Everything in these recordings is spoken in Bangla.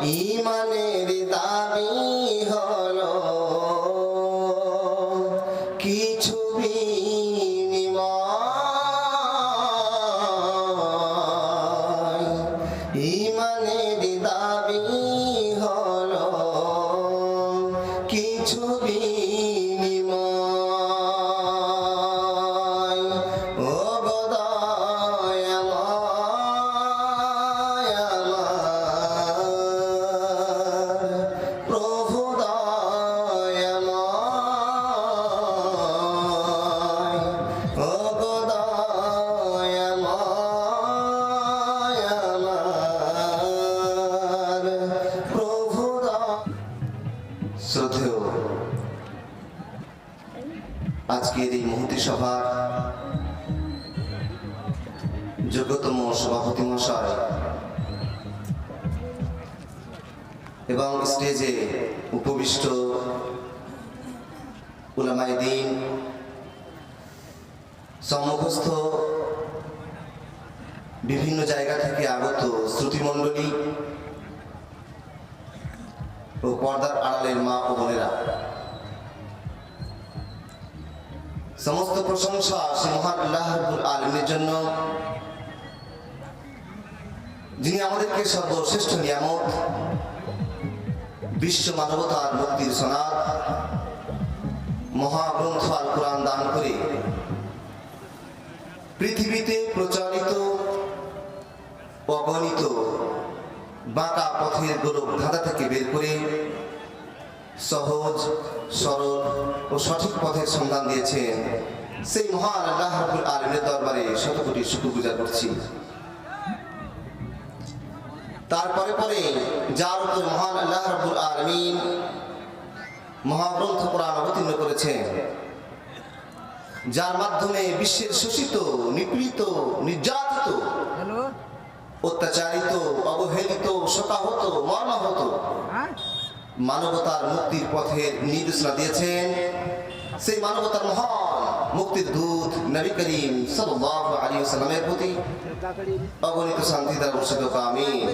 ইমানের দাবি হলো কিছু বিনিময়। ইমানের দাবি হলো কিছু বিনিময়। ও গো দয়াময় আমার প্রভু দয়াময়। ও গো দয়াময় আমার প্রভু শ্রদ্ধেয় আজকের এই মুহূর্তে সভার যোগ্যতম সভাপতি মহাশয় এবং স্টেজে উপবিষ্ট উলামায়ে দ্বীন, সম্মুখস্থ বিভিন্ন জায়গা থেকে আগত শ্রুতিমণ্ডলী ও পর্দার আড়ালের মা ও বোনেরা, সমস্ত প্রশংসা সে মহান আল্লাহ রাব্বুল আলামিনের জন্য, যিনি আমাদেরকে সর্বশ্রেষ্ঠ নিয়ামত বিশ্ব মানবতার মুক্তির সনদ মহাগ্রন্থ আল কোরআন দান করে পৃথিবীতে প্রচারিত অগণিত বাঁকা পথের গোলক ধাঁধা থেকে বের করে সহজ সরল ও সঠিক পথের সন্ধান দিয়েছেন সেই মহান আল্লাহ রাব্বুল আলামিনের দরবারে শত কোটি শুকরগুজার করছি। তারপরে পরে যার উপর মহান আল্লাহ রাব্বুল আলামিন মহাগ্রন্থ কোরআন অবতীর্ণ করেছেন, যার মাধ্যমে বিশ্বের শোষিত, নিপীড়িত, নির্যাতিত, অত্যাচারিত, অবহেলিত, শোকাহত, মর্মাহত মানবতার মুক্তির পথের নির্দেশনা দিয়েছেন সেই মানবতার মহান মুক্তির দূত নবী করিম সাল্লাল্লাহু আলাইহি ওয়াসাল্লামের প্রতি অগণিত শান্তি দ্বারা বর্ষিত হোক, আমিন।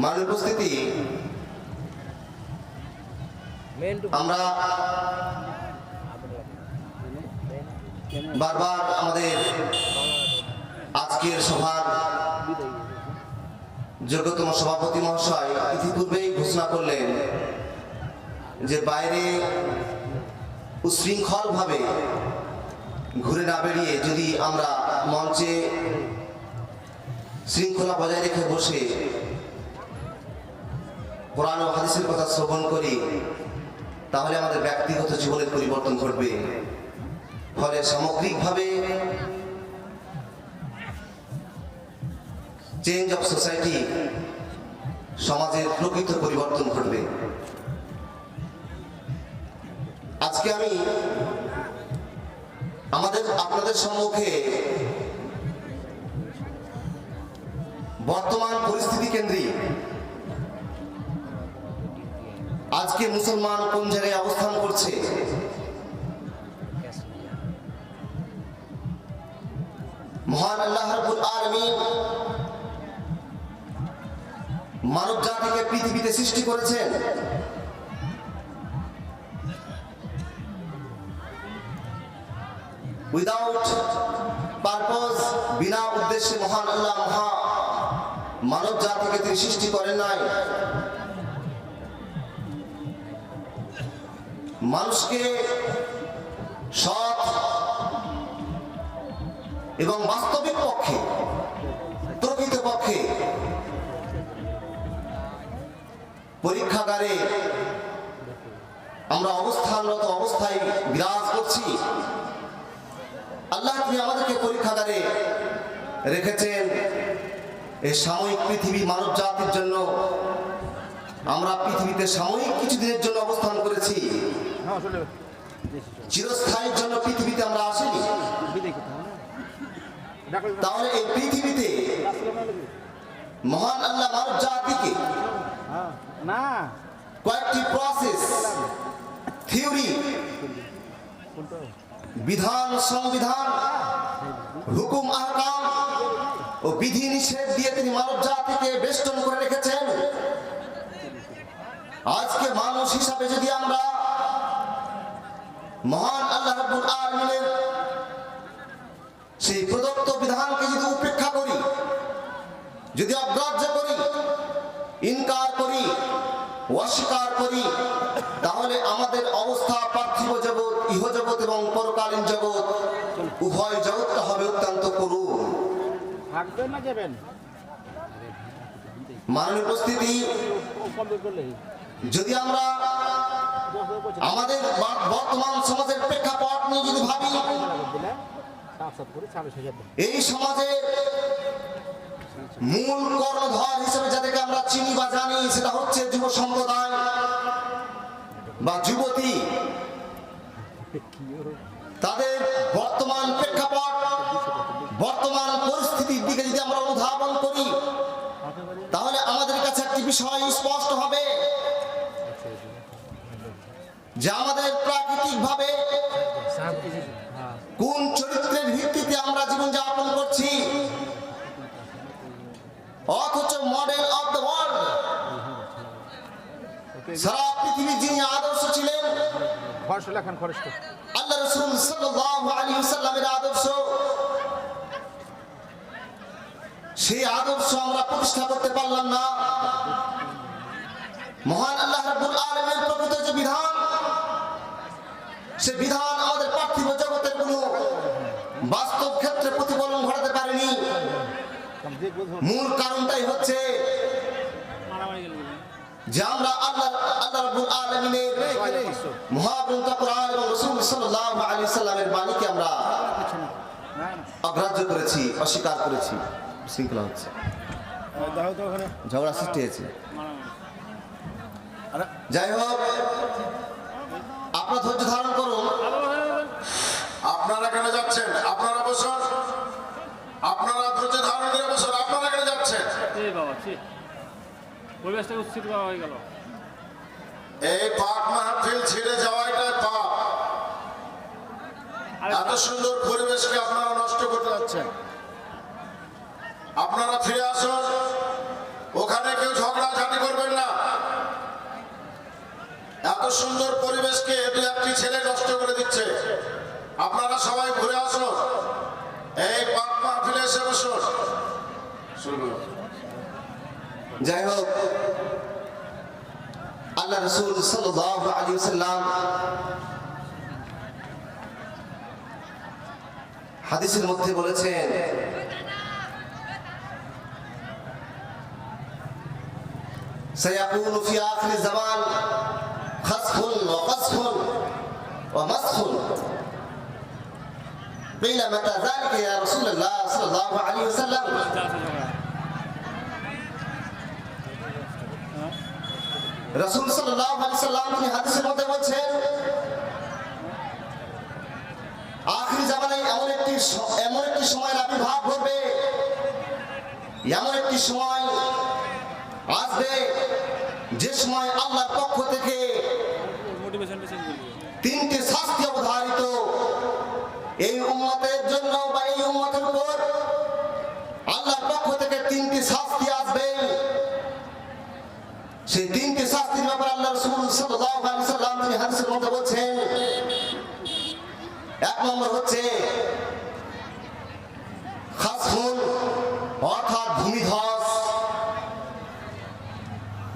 মাননীয় উপস্থিতি, আমরা বারবার আমাদের আজকের সভার যোগ্যতম সভাপতি মহাশয় ইতিপূর্বেই ঘোষণা করলেন যে বাইরে উশৃঙ্খল ভাবে ঘুরে না বেরিয়ে যদি আমরা মঞ্চে শৃঙ্খলা বজায় রেখে বসে কোরআন ও হাদিসের কথা শ্রবণ করি, তাহলে আমাদের ব্যক্তিগত জীবনের পরিবর্তন ঘটবে। ফলে সামগ্রিকভাবে চেঞ্জ অফ সোসাইটি, সমাজের প্রকৃত পরিবর্তন ঘটবে। আজকে আমি আপনাদের সম্মুখে বর্তমান পরিস্থিতি কেন্দ্রিক আজকে মুসলমান কোন জায়গায় অবস্থান করছে, মহান আল্লাহ রাব্বুল আলামিন মানব জাতিকে পৃথিবীতে সৃষ্টি করেছেন উইদাউট পারপজ, বিনা উদ্দেশ্যে মহান আল্লাহ মানব জাতিকে তিনি সৃষ্টি করেন নাই। মানুষকে সৎ এবং বাস্তবিক পক্ষে, প্রকৃত পক্ষে পরীক্ষাগারে আমরা অবস্থানরত অবস্থায় বিরাজ করছি। আল্লাহ তিনি আমাদেরকে পরীক্ষাগারে রেখেছেন এই সাময়িক পৃথিবী মানব জাতির জন্য। আমরা পৃথিবীতে সাময়িক কিছুদিনের জন্য অবস্থান করেছি, চিরস্থায়ীর জন্য পৃথিবীতে আমরা আসিনি। তাহলে এই পৃথিবীতে মহান আল্লাহ মানব জাতিকে কয়েকটি প্রসেস, থিওরি, বিধান, সংবিধান, হুকুম, আহকাম ও বিধি নিষেধ দিয়ে তিনি মানব জাতিকে বেষ্টন করে রেখেছেন। আজকে মানুষ হিসাবে যদি আমরা মহান আল্লাহ রাব্বুল আলামিনের সেই প্রদত্ত বিধানকে যদি উপেক্ষা করি, যদি অগ্রাহ্য করি, ইনকার করি, অস্বীকার করি, তাহলে আমাদের অবস্থা পার্থিব জগৎ, ইহজগৎ এবং পরকালীন জগৎ উভয় জগৎটা হবে অত্যন্ত করুণ। মাননীয় উপস্থিতি, যদি আমরা আমাদের বর্তমান সমাজের প্রেক্ষাপট নিয়ে যদি ভাবি, এই সমাজে মূল কর্ণধর হিসেবে যাদেরকে আমরা চিনি বা জানি সেটা হচ্ছে যুব সম্প্রদায় বা যুবতী। তাদের বর্তমান প্রেক্ষাপট, বর্তমান পরিস্থিতির দিকে যদি আমরা অনুধাবন করি, তাহলে আমাদের কাছে একটি বিষয় স্পষ্ট হবে যে আমাদের প্রাকৃতিক ভাবে কোন চরিত্রের ভিত্তিতে আমরা জীবনযাপন করছি, অথচ মডেল অফ দ্য ওয়ার্ল্ড, সারা পৃথিবীর যিনি আদর্শ ছিলেন আল্লাহ রাসূল সাল্লাল্লাহু আলাইহি ওয়াসাল্লামের আদর্শ, সেই আদর্শ আমরা প্রতিষ্ঠা করতে পারলাম না। মহান আল্লাহ রাব্বুল আলামিনের প্রকৃত যে বিধান, সে বিধান আমাদের পার্থিব জগতের কোন বাস্তব ক্ষেত্রে প্রতিফলন ঘটাতে পারেনি। মূল কারণটাই হচ্ছে যে আমরা আল্লাহ রাব্বুল আলামিনের মহাগ্রন্থ কোরআন এবং রাসূল সাল্লাল্লাহু আলাইহি ওয়াসাল্লামের বাণীকে আমরা অগ্রাহ্য করেছি, অস্বীকার করেছি। শৃঙ্খলা হচ্ছে, ঝগড়া সৃষ্টি হয়েছে। যাই হোক, আপনারা ধৈর্য ধারণ করুন। আপনারা কেন যাচ্ছেন? আপনারা বসুন, আপনারা ধৈর্য ধারণ করে বসুন। আপনারা কেন যাচ্ছেন? পরিবেশটা উচ্ছিত হয়ে গেল। এই পাক মাহফিল ছেড়ে যাওয়াটাই পাপ। এত সুন্দর পরিবেশকে আপনারা নষ্ট করতে যাচ্ছেন। আপনারা ফিরে আসুন, ওখানে কেউ ঝগড়াঝাটি করবেন না। এত সুন্দর পরিবেশকে দু একটি ছেলে নষ্ট করে দিচ্ছে। আপনারা সবাই ঘুরে আসুন, এই পাক মাহফিলে এসে বসুন। যাই হোক, আল্লাহ রাসূল সাল্লাল্লাহু আলাইহি ওয়াসাল্লাম হাদিসের মধ্যে বলেছেন, সায়াকুনু ফি আখির জামান খাসফুন ওয়া কাসফুন ওয়া মাসখুন। قيل متى ذلك يا رسول الله صلى الله عليه وسلم؟ রাসূল সাল্লাল্লাহু আলাইহি সাল্লাম তিনি হাদিসের মধ্যে বলেছেন, আখির জামানে এমন একটি সময়ের আবির্ভাব ঘটবে, এমন একটি সময় আসবে যে সময় আল্লাহর পক্ষ থেকে তিনটি শাস্তি অবধারিত এই উম্মতের জন্য বা এই উম্মতের উপর আল্লাহর পক্ষ থেকে তিনটি শাস্তি আসবে। সেই তিনটি শাস্তির ব্যাপারে আল্লাহ রাসূল সাল্লাল্লাহু আলাইহি ওয়াসাল্লাম তিনি হাদিসের মধ্যে বলেছেন, এক নম্বর হচ্ছে খাসফুন, অর্থাৎ ভূমিধস।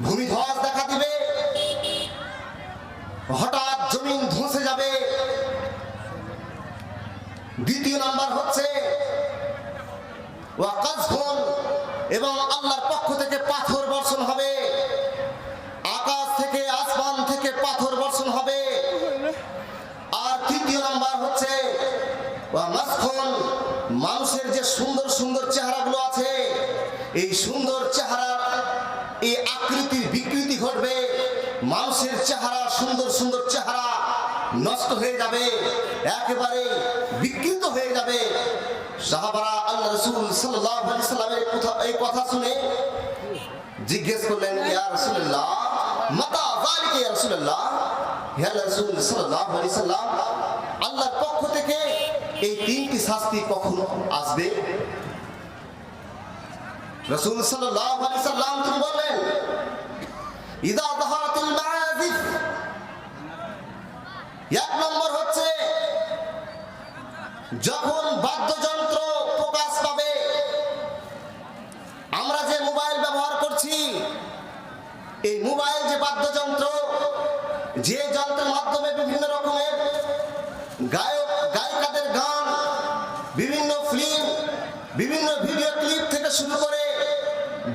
ভূমিধস দেখা দিবে, হঠাৎ জমিন ধসে যাবে। দ্বিতীয় নাম্বার হচ্ছে ওয়া কাসফুন, এবং আল্লাহর পক্ষ থেকে পাথর বর্ষণ হবে, আকাশ থেকে আসমান থেকে পাথর বর্ষণ হবে। আর তৃতীয় নাম্বার হচ্ছে ওয়া মাসখুন, মানুষের যে সুন্দর সুন্দর চেহারাগুলো আছে, এই সুন্দর চেহারার এই আকৃতির বিকৃতি ঘটবে। মানুষের চেহারা, সুন্দর সুন্দর চেহারা নষ্ট হয়ে যাবে, একেবারে বিকৃত হয়ে যাবে। সাহাবারা আল্লাহ রাসূল সাল্লাল্লাহু আলাইহি সাল্লামের এই কথা শুনে জিজ্ঞেস করলেন, ইয়া রাসূলুল্লাহ মাতা যালিকা ইয়া রাসূলুল্লাহ, হে আল্লাহর রাসূল সাল্লাল্লাহু আলাইহি সাল্লাম, আল্লাহর পক্ষ থেকে এই তিনটি শাস্তি কখন আসবে? রাসূল সাল্লাল্লাহু আলাইহি সাল্লাম তিনি বললেন, ইদা যাহারাতিল মাআজিফ, এক নম্বর হচ্ছে যখন বাদ্যযন্ত্র প্রকাশ পাবে। আমরা যে মোবাইল ব্যবহার করছি, এই মোবাইল যে বাদ্যযন্ত্র, যে যন্ত্রের মাধ্যমে বিভিন্ন রকমের গায়ক গায়িকাদের গান, বিভিন্ন ফিল্ম, বিভিন্ন ভিডিও ক্লিপ থেকে শুরু করে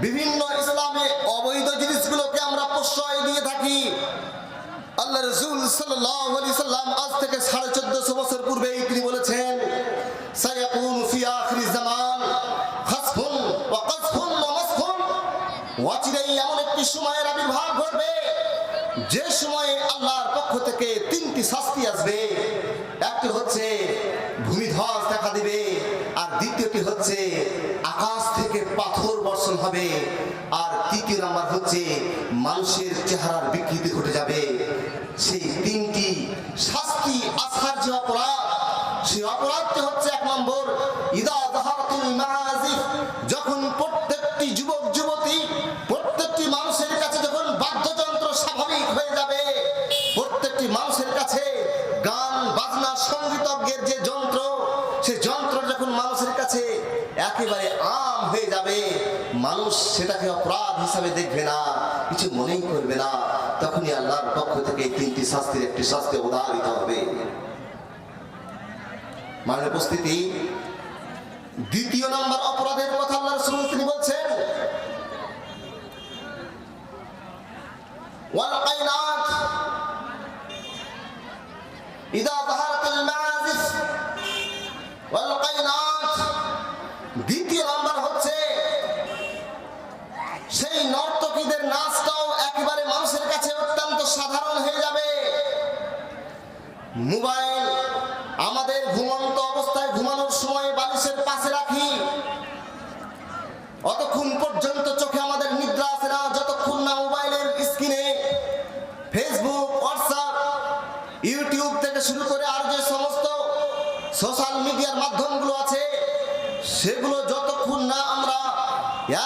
বিভিন্ন ইসলামে অবৈধ জিনিসগুলোকে আমরা প্রশ্রয় দিয়ে থাকি। আল্লাহ রাসূল সাল্লাল্লাহু আলাইহি সাল্লাম আজ থেকে 1450 বছর পূর্বেই তিনি বলেছেন, সায়াকুনু ফি আখিরিজ জামান খাসফুন ওয়া কাযফুন ওয়া মাসফুন, অচিরেই এমন একটি সময়ের আবির্ভাব ঘটবে যে সময়ে আল্লাহর পক্ষ থেকে তিনটি শাস্তি আসবে। একটি হচ্ছে ভূমিধস দেখা দিবে, আর দ্বিতীয়টি হচ্ছে আকাশ থেকে পাথর বর্ষণ হবে, আর তৃতীয় নাম্বার হচ্ছে মানুষের চেহারার বিকৃতি ঘটে যাবে। সেই তিনটি শাস্তি আসার যে অপরাধ, সেই অপরাধটি হচ্ছে এক নম্বর, ইদা যাহারাতুল মাআজিফ, যখন প্রত্যেকটি যুবক যুবতী, প্রত্যেকটি মানুষের কাছে যখন বাদ্যযন্ত্র স্বাভাবিক হয়ে যাবে, প্রত্যেকটি মানুষের কাছে গান বাজনা সঙ্গীতজ্ঞের যে যন্ত্র, সেই যন্ত্র যখন মানুষের কাছে একেবারে আম হয়ে যাবে, মানুষ সেটাকে অপরাধ হিসাবে দেখবে না, কিছু মনেই করবে না, তখনই আল্লাহর পক্ষ থেকে তিনটি শাস্তির একটি শাস্তি উদাহরিত হবে। মানে উপস্থিতি, দ্বিতীয় নম্বর অপরাধের কথা আল্লাহ রাসূল তিনি বলছেন, ওয়াল কায়নাত ইদা যাহারাতিল মাআজিফ ওয়াল কায়নাত। দ্বিতীয় নাম্বার হচ্ছে সেই নর্তকীদের নাচটাও একেবারে মানুষের কাছে অত্যন্ত সাধারণ হয়ে যাবে। মোবাইল আমাদের ঘুমন্ত অবস্থায়, ঘুমানোর সময় বালিশের পাশে রাখি, অতক্ষণ পর্যন্ত চোখে আমাদের নিদ্রা আসে না যতক্ষণ না মোবাইলের স্ক্রিনে ফেসবুক, হোয়াটসঅ্যাপ, ইউটিউব থেকে শুরু করে আর যে সমস্ত সোশ্যাল মিডিয়ার মাধ্যমগুলো আছে, সেগুলো যতক্ষণ না আমরা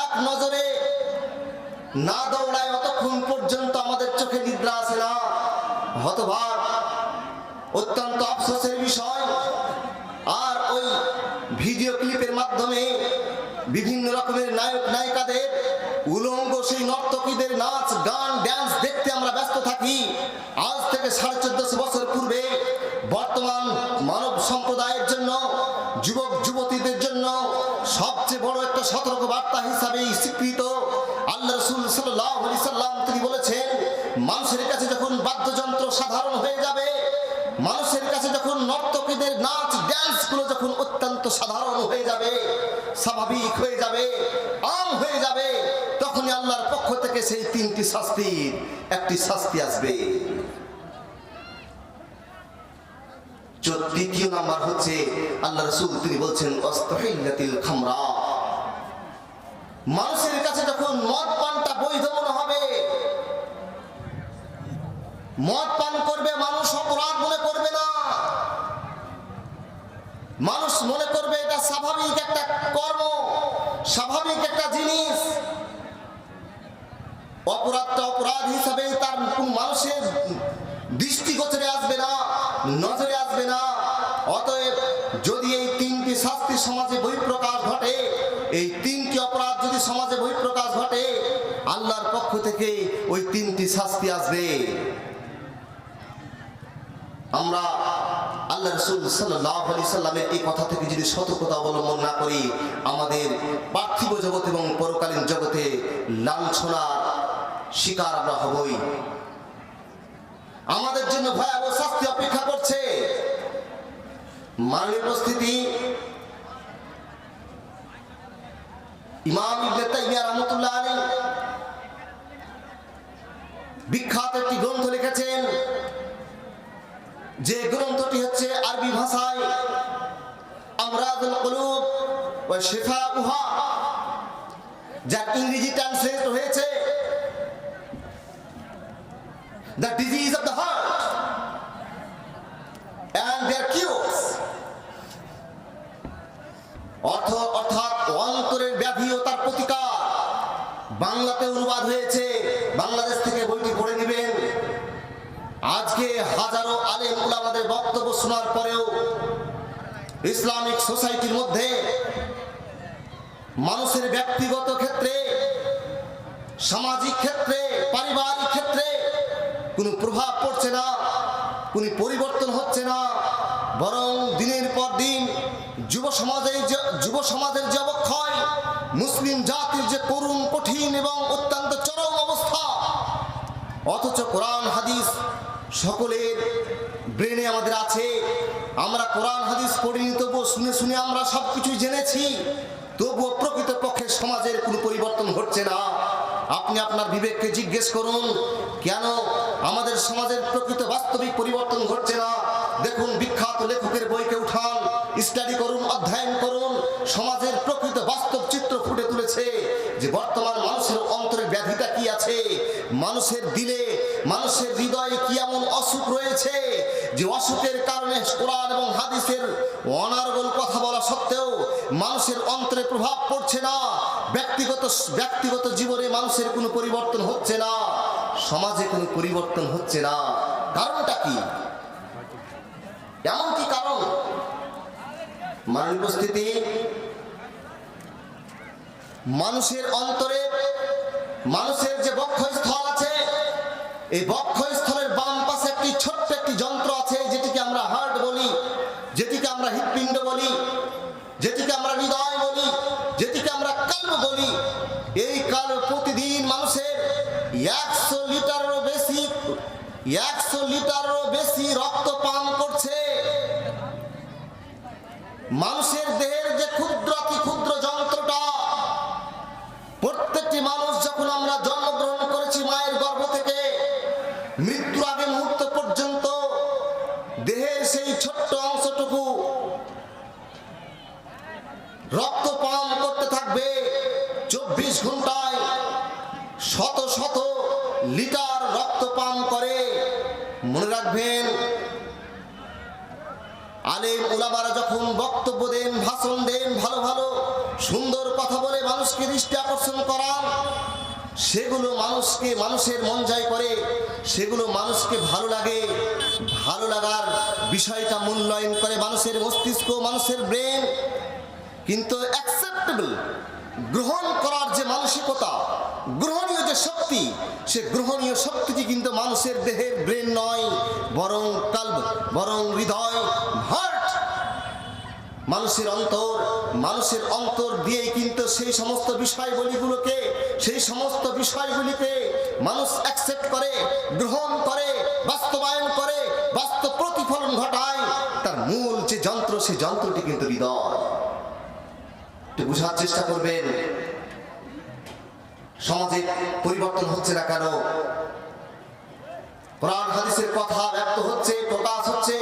এক নজরে না দৌড়াই, অতক্ষণ পর্যন্ত আমাদের চোখে নিদ্রা আসে না। হতভাগ, অত্যন্ত আফসোসের বিষয়। আর ওই ভিডিও ক্লিপের মাধ্যমে বিভিন্ন রকমের নায়ক নায়িকাদের উলঙ্গ সেই নর্তকীদের নাচ গান ড্যান্স দেখতে আমরা ব্যস্ত থাকি। আজ থেকে 1450 বছর পূর্বে বর্তমান মানব সম্প্রদায়ের জন্য, যুবক যুবতীদের জন্য সবচেয়ে বড় একটা সতর্ক বার্তা হিসাবে স্বীকৃত আল্লাহ রাসূল সাল্লাল্লাহু আলাইহি সাল্লাম তিনি বলেছেন, মানুষের কাছে যখন বাদ্যযন্ত্র সাধারণ হয়ে যাবে, মানুষের কাছে যখন নর্তকীদের নাচ ড্যান্স গুলো যখন অত্যন্ত সাধারণ হয়ে যাবে, স্বাভাবিক হয়ে যাবে, আম হয়ে যাবে, তখনই আল্লাহর পক্ষ থেকে সেই তিনটি শাস্তির একটি শাস্তি আসবে। তৃতীয় নাম্বার হচ্ছে আল্লাহ রাসূল তিনি বলছেন, ওয়াস্তাহিল্লাতিল খামরা, মানুষের কাছে যখন মদ পানটা বৈধ মনে হবে, মদ পান করবে, মানুষ অপরাধ মনে করবে না, মানুষ মনে করবে এটা স্বাভাবিক একটা কর্ম, স্বাভাবিক একটা জিনিস। অপরাধটা অপরাধ হিসাবে তার কোন মানুষের দৃষ্টিগোচরে আসবে না, নজরে আসবে না। অতএব যদি এই তিনটি শাস্তি সমাজে বহিঃপ্রকাশ ঘটে, এই তিনটি অপরাধ যদি সমাজে বহিঃপ্রকাশ ঘটে, আল্লাহর পক্ষ থেকে ওই তিনটি শাস্তি আসবে। আমরা আল্লাহ রাসূল সাল্লাল্লাহু আলাইহি সাল্লামের এই কথা থেকে যদি সতর্কতা অবলম্বন না করি, আমাদের পার্থিব জগৎ এবং পরকালীন জগতে লাঞ্ছনার শিকার আমরা হবই। আমাদের জন্য ভয়াবহ শাস্তি অপেক্ষা করছে। মাননীয় উপস্থিতি, ইমাম ইবনে তাইমিয়া রাহমাতুল্লাহ আলাইহি বিখ্যাত একটি গ্রন্থ লিখেছেন, যে গ্রন্থটি হচ্ছে আরবি ভাষায় আমরাদুল কুলুব ওয়া শিফাউহা, যার ইংরেজি ট্রান্সলেট হয়েছে the disease of the heart and their cures. অর্থাৎ অন্তরের ব্যাধি ও তার প্রতিকার। বাংলাতে অনুবাদ হয়েছে, বাংলাদেশ থেকে বইটি পড়ে নেবেন। আজকে হাজারো আলেম উলামাদের বক্তব্য শোনার পরেও ইসলামিক সোসাইটির মধ্যে মানুষের ব্যক্তিগত ক্ষেত্রে, সামাজিক ক্ষেত্রে, পারিবারিক ক্ষেত্রে কোনো প্রভাব পড়ছে না, কোনো পরিবর্তন হচ্ছে না, বরং দিনের পর দিন যুব সমাজের যে অবক্ষয়, মুসলিম জাতির যে করুণ, কঠিন এবং অত্যন্ত চরম অবস্থা, অথচ কোরআন হাদিস সকলের ব্রেনে আমাদের আছে। আমরা কোরআন হাদিস পড়িনি, তবুও শুনে শুনে আমরা সবকিছুই জেনেছি, তবুও প্রকৃতপক্ষে সমাজের কোনো পরিবর্তন ঘটছে না। আপনি আপনার বিবেককে জিজ্ঞেস করুন, কেন আমাদের সমাজের প্রকৃত বাস্তবিক পরিবর্তন ঘটছে না? দেখুন, বিখ্যাত লেখকের বইকে উঠান, স্টাডি করুন, অধ্যয়ন করুন। সমাজের প্রকৃত বাস্তব চিত্র ফুটে তুলেছে যে বর্তমান মানুষের অন্তরে ব্যাধিটা কি আছে, মানুষের দিলে, মানুষের হৃদয়ে কি এমন অসুখ রয়েছে যে অসুখের কারণে কোরআন এবং হাদিসের অনার্গল কথা বলা সত্ত্বেও মানুষের অন্তরে প্রভাব পড়ছে না। ব্যক্তিগত জীবনে মানুষের কোনো পরিবর্তন হচ্ছে না, সমাজে কোনো পরিবর্তন হচ্ছে না। কারণটা কি? এমন কি কারণ? মাননীয় উপস্থিতি, মানুষের অন্তরে, মানুষের যে বক্ষস্থল আছে, এই বক্ষস্থলের বাম পাশে একটি ছোট্ট একটি যন্ত্র আছে, যেটিকে আমরা হার্ট বলি, যেটিকে আমরা হৃৎপিণ্ড বলি, যেটিকে আমরা হৃদয় বলি, যেটিকে আমরা কাল্ব বলি। এই কাল্ব প্রতিদিন মানুষের 100 লিটারেরও বেশি রক্ত পান করছে। মানুষের দেহের যে ক্ষুদ্র অতি ক্ষুদ্র যন্ত্রটা, প্রত্যেকটি মানুষ যখন আমরা জন্মগ্রহণ করেছি মায়ের গর্ভ থেকে মৃত্যুর আগে মুহূর্ত পর্যন্ত দেহের সেই ছোট্ট অংশটুকু রক্ত পান করতে থাকবে। 24 ঘন্টায় শত শত লিটার রক্ত পান করে। মনে রাখবেন, আলেম উলামারা যখন বক্তব্য দেন, ভাষণ দেন, ভালো ভালো সুন্দর কথা বলে মানুষকে দৃষ্টি আকর্ষণ করান, সেগুলো মানুষের মন জয় করে, সেগুলো মানুষকে ভালো লাগে। ভালো লাগার বিষয়টা মূল্যায়ন করে মানুষের মস্তিষ্ক, মানুষের ব্রেন। কিন্তু অ্যাকসেপ্টেবল, গ্রহণ করার যে মানসিকতা, গ্রহণীয় যে শক্তি, সে গ্রহণীয় শক্তিটি কিন্তু মানুষের দেহের ব্রেন নয়, বরং কাল্ব, বরং হৃদয়, হার্ট, মানুষের অন্তর দিয়েই কিন্তু সেই সমস্ত বিষয়গুলিকে মানুষ অ্যাকসেপ্ট করে, গ্রহণ করে, বাস্তবায়ন করে, বাস্তব প্রতিফলন ঘটায়। তার মূল যে যন্ত্র, সেই যন্ত্রটি কিন্তু হৃদয়। একটু বোঝার চেষ্টা করবেন, সমাজে পরিবর্তন হচ্ছে না কেন? কোরআন হাদিসের কথা ব্যক্ত হচ্ছে, প্রকাশ হচ্ছে।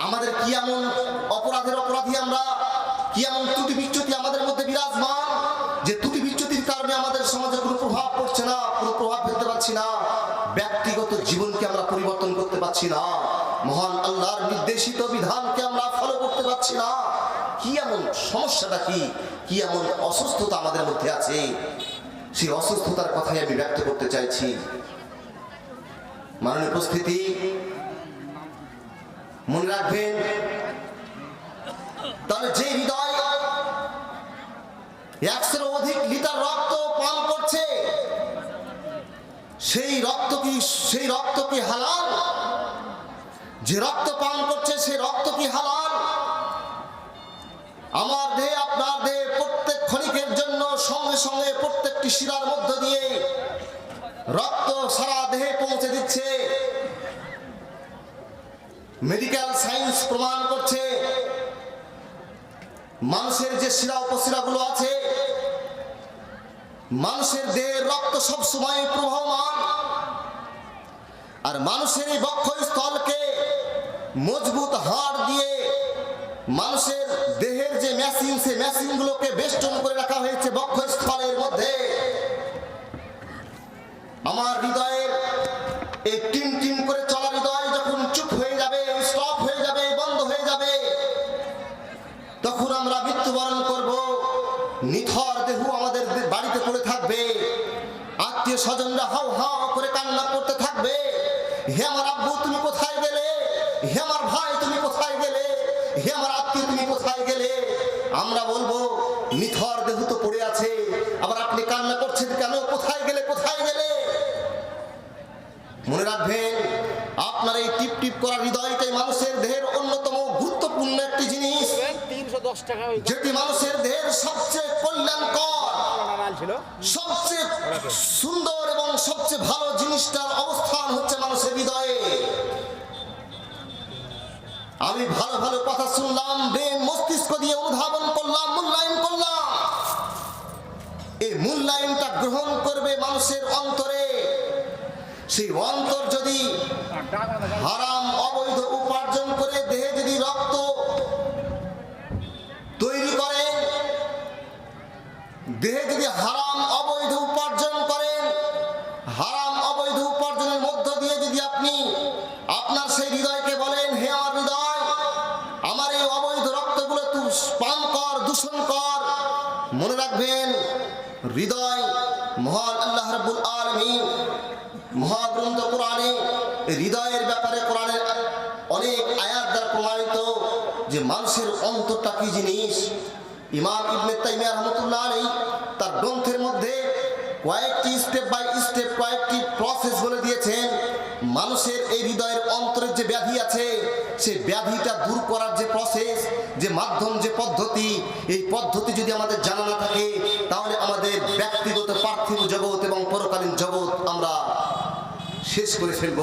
আমাদের কি এমন অপরাধী আমরা, কি এমন ত্রুটি বিচ্যুতি আমাদের মধ্যে বিরাজমান, যে ত্রুটি বিচ্যুতির কারণে আমাদের সমাজে কোনো প্রভাব পড়ছে না, কোনো প্রভাব ফেলতে পারছি না, ব্যক্তিগত জীবনকে আমরা পরিবর্তন করতে পারছি না, মহান আল্লাহর নির্দেশিত বিধানকে আমরা ফলো করতে পারছি না। কি এমন সমস্যাটা, কি এমন অসুস্থতা আমাদের মধ্যে আছে? সেই অসুস্থতার কথাই আমি ব্যক্ত করতে চাইছি। মাননীয় উপস্থিতি, মনে রাখবেন, তাহলে যে হৃদয় 100-এরও অধিক লিটার রক্ত পান করছে, সেই রক্ত কি হালাল? যে রক্ত পান করছে সেই রক্ত কি হালাল? আমার দেহে, আপনার দেহে প্রত্যেক ক্ষণিকের জন্য সঙ্গে সঙ্গে প্রত্যেকটি শিরার মধ্য দিয়ে রক্ত সারা দেহে পৌঁছে দিচ্ছে। মেডিকেল সায়েন্স প্রমাণ করছে, মানুষের যে শিরা উপশিরাগুলো আছে, মানুষের দেহের রক্ত সবসময় প্রবাহমান। আর মানুষের এই বক্ষস্থলকে মজবুত হাড় দিয়ে মানুষের দেহের যে মেশিন, সেই মেশিনগুলোকে বেষ্টন করে রাখা হয়েছে বক্ষস্থলের মধ্যে। আমার হৃদয়ের এই টিম টিম করে চলা হৃদয় যখন চুপ হয়ে যাবে, স্টপ হয়ে যাবে, বন্ধ হয়ে যাবে, তখন আমরা মৃত্যুবরণ করব। নিথর দেহ দেহ আমাদের বাড়িতে পড়ে থাকবে, আত্মীয় স্বজনরা হাও হাও করে কান্না করতে থাকবে, হে আমার আব্বু তুমি কোথায় গেলে, হে আমার ভাই তুমি কোথায় গেলে, হে আমার আত্মীয় তুমি কোথায় গেলে। আমরা বলবো নিথর দেহ তো পড়ে আছে, আবার আপনি কান্না করছেন কেন, কোথায় গেলে কোথায় গেলে। মনে রাখবেন আপনার এই টিপ টিপ করা হৃদয়টাই মানুষের দেহের অন্যতম গুরুত্বপূর্ণ একটি জিনিস, 310 টাকা যেটি মানুষের দেহের সবচেয়ে কল্যাণকর, সবচেয়ে সুন্দর এবং সবচেয়ে ভালো জিনিসটার অবস্থান হচ্ছে মানুষের হৃদয়ে। আমি ভালো ভালো কথা শুনলাম, ব্রেন মস্তিষ্ক দিয়ে অনুধাবন করলাম, মূল্যায়ন করলাম। এই মূল্যায়নটা গ্রহণ করবে মানুষের অন্তরে। সেই অন্তর যদি হারাম অবৈধ উপার্জন করে দেহে যদি রক্ত তৈরি করেন, দেহে যদি হারাম অবৈধ উপার্জন করেন, হারাম অবৈধ উপার্জনের মধ্য দিয়ে যদি আপনি আপনার সেই হৃদয়কে বলেন, হে আমার হৃদয়, আমার এই অবৈধ রক্তগুলো তুই পান কর, দূষণ কর। মনে রাখবেন হৃদয় মহান আল্লাহ রাব্বুল আলামিন মহাগ্রন্থ কোরআনে হৃদয়ের ব্যাপারে কোরআনের অনেক আয়াত দ্বারা প্রমাণিত যে মানুষের অন্তরটা কি জিনিস। ইমাম ইবনে তাইমিয়া রাহমাতুল্লাহ আলাইহি তার গ্রন্থের মধ্যে কয়েকটি স্টেপ বাই স্টেপ কয়েকটি প্রসেস বলে দিয়েছেন। মানুষের এই হৃদয়ের অন্তরের যে ব্যাধি আছে, সেই ব্যাধিটা দূর করার যে প্রসেস, যে মাধ্যম, যে পদ্ধতি, এই পদ্ধতি যদি আমাদের জানা না থাকে তাহলে আমাদের ব্যক্তিগত পার্থিব জগৎ এবং পরকালীন জগৎ আমরা শেষ করে ফেলব।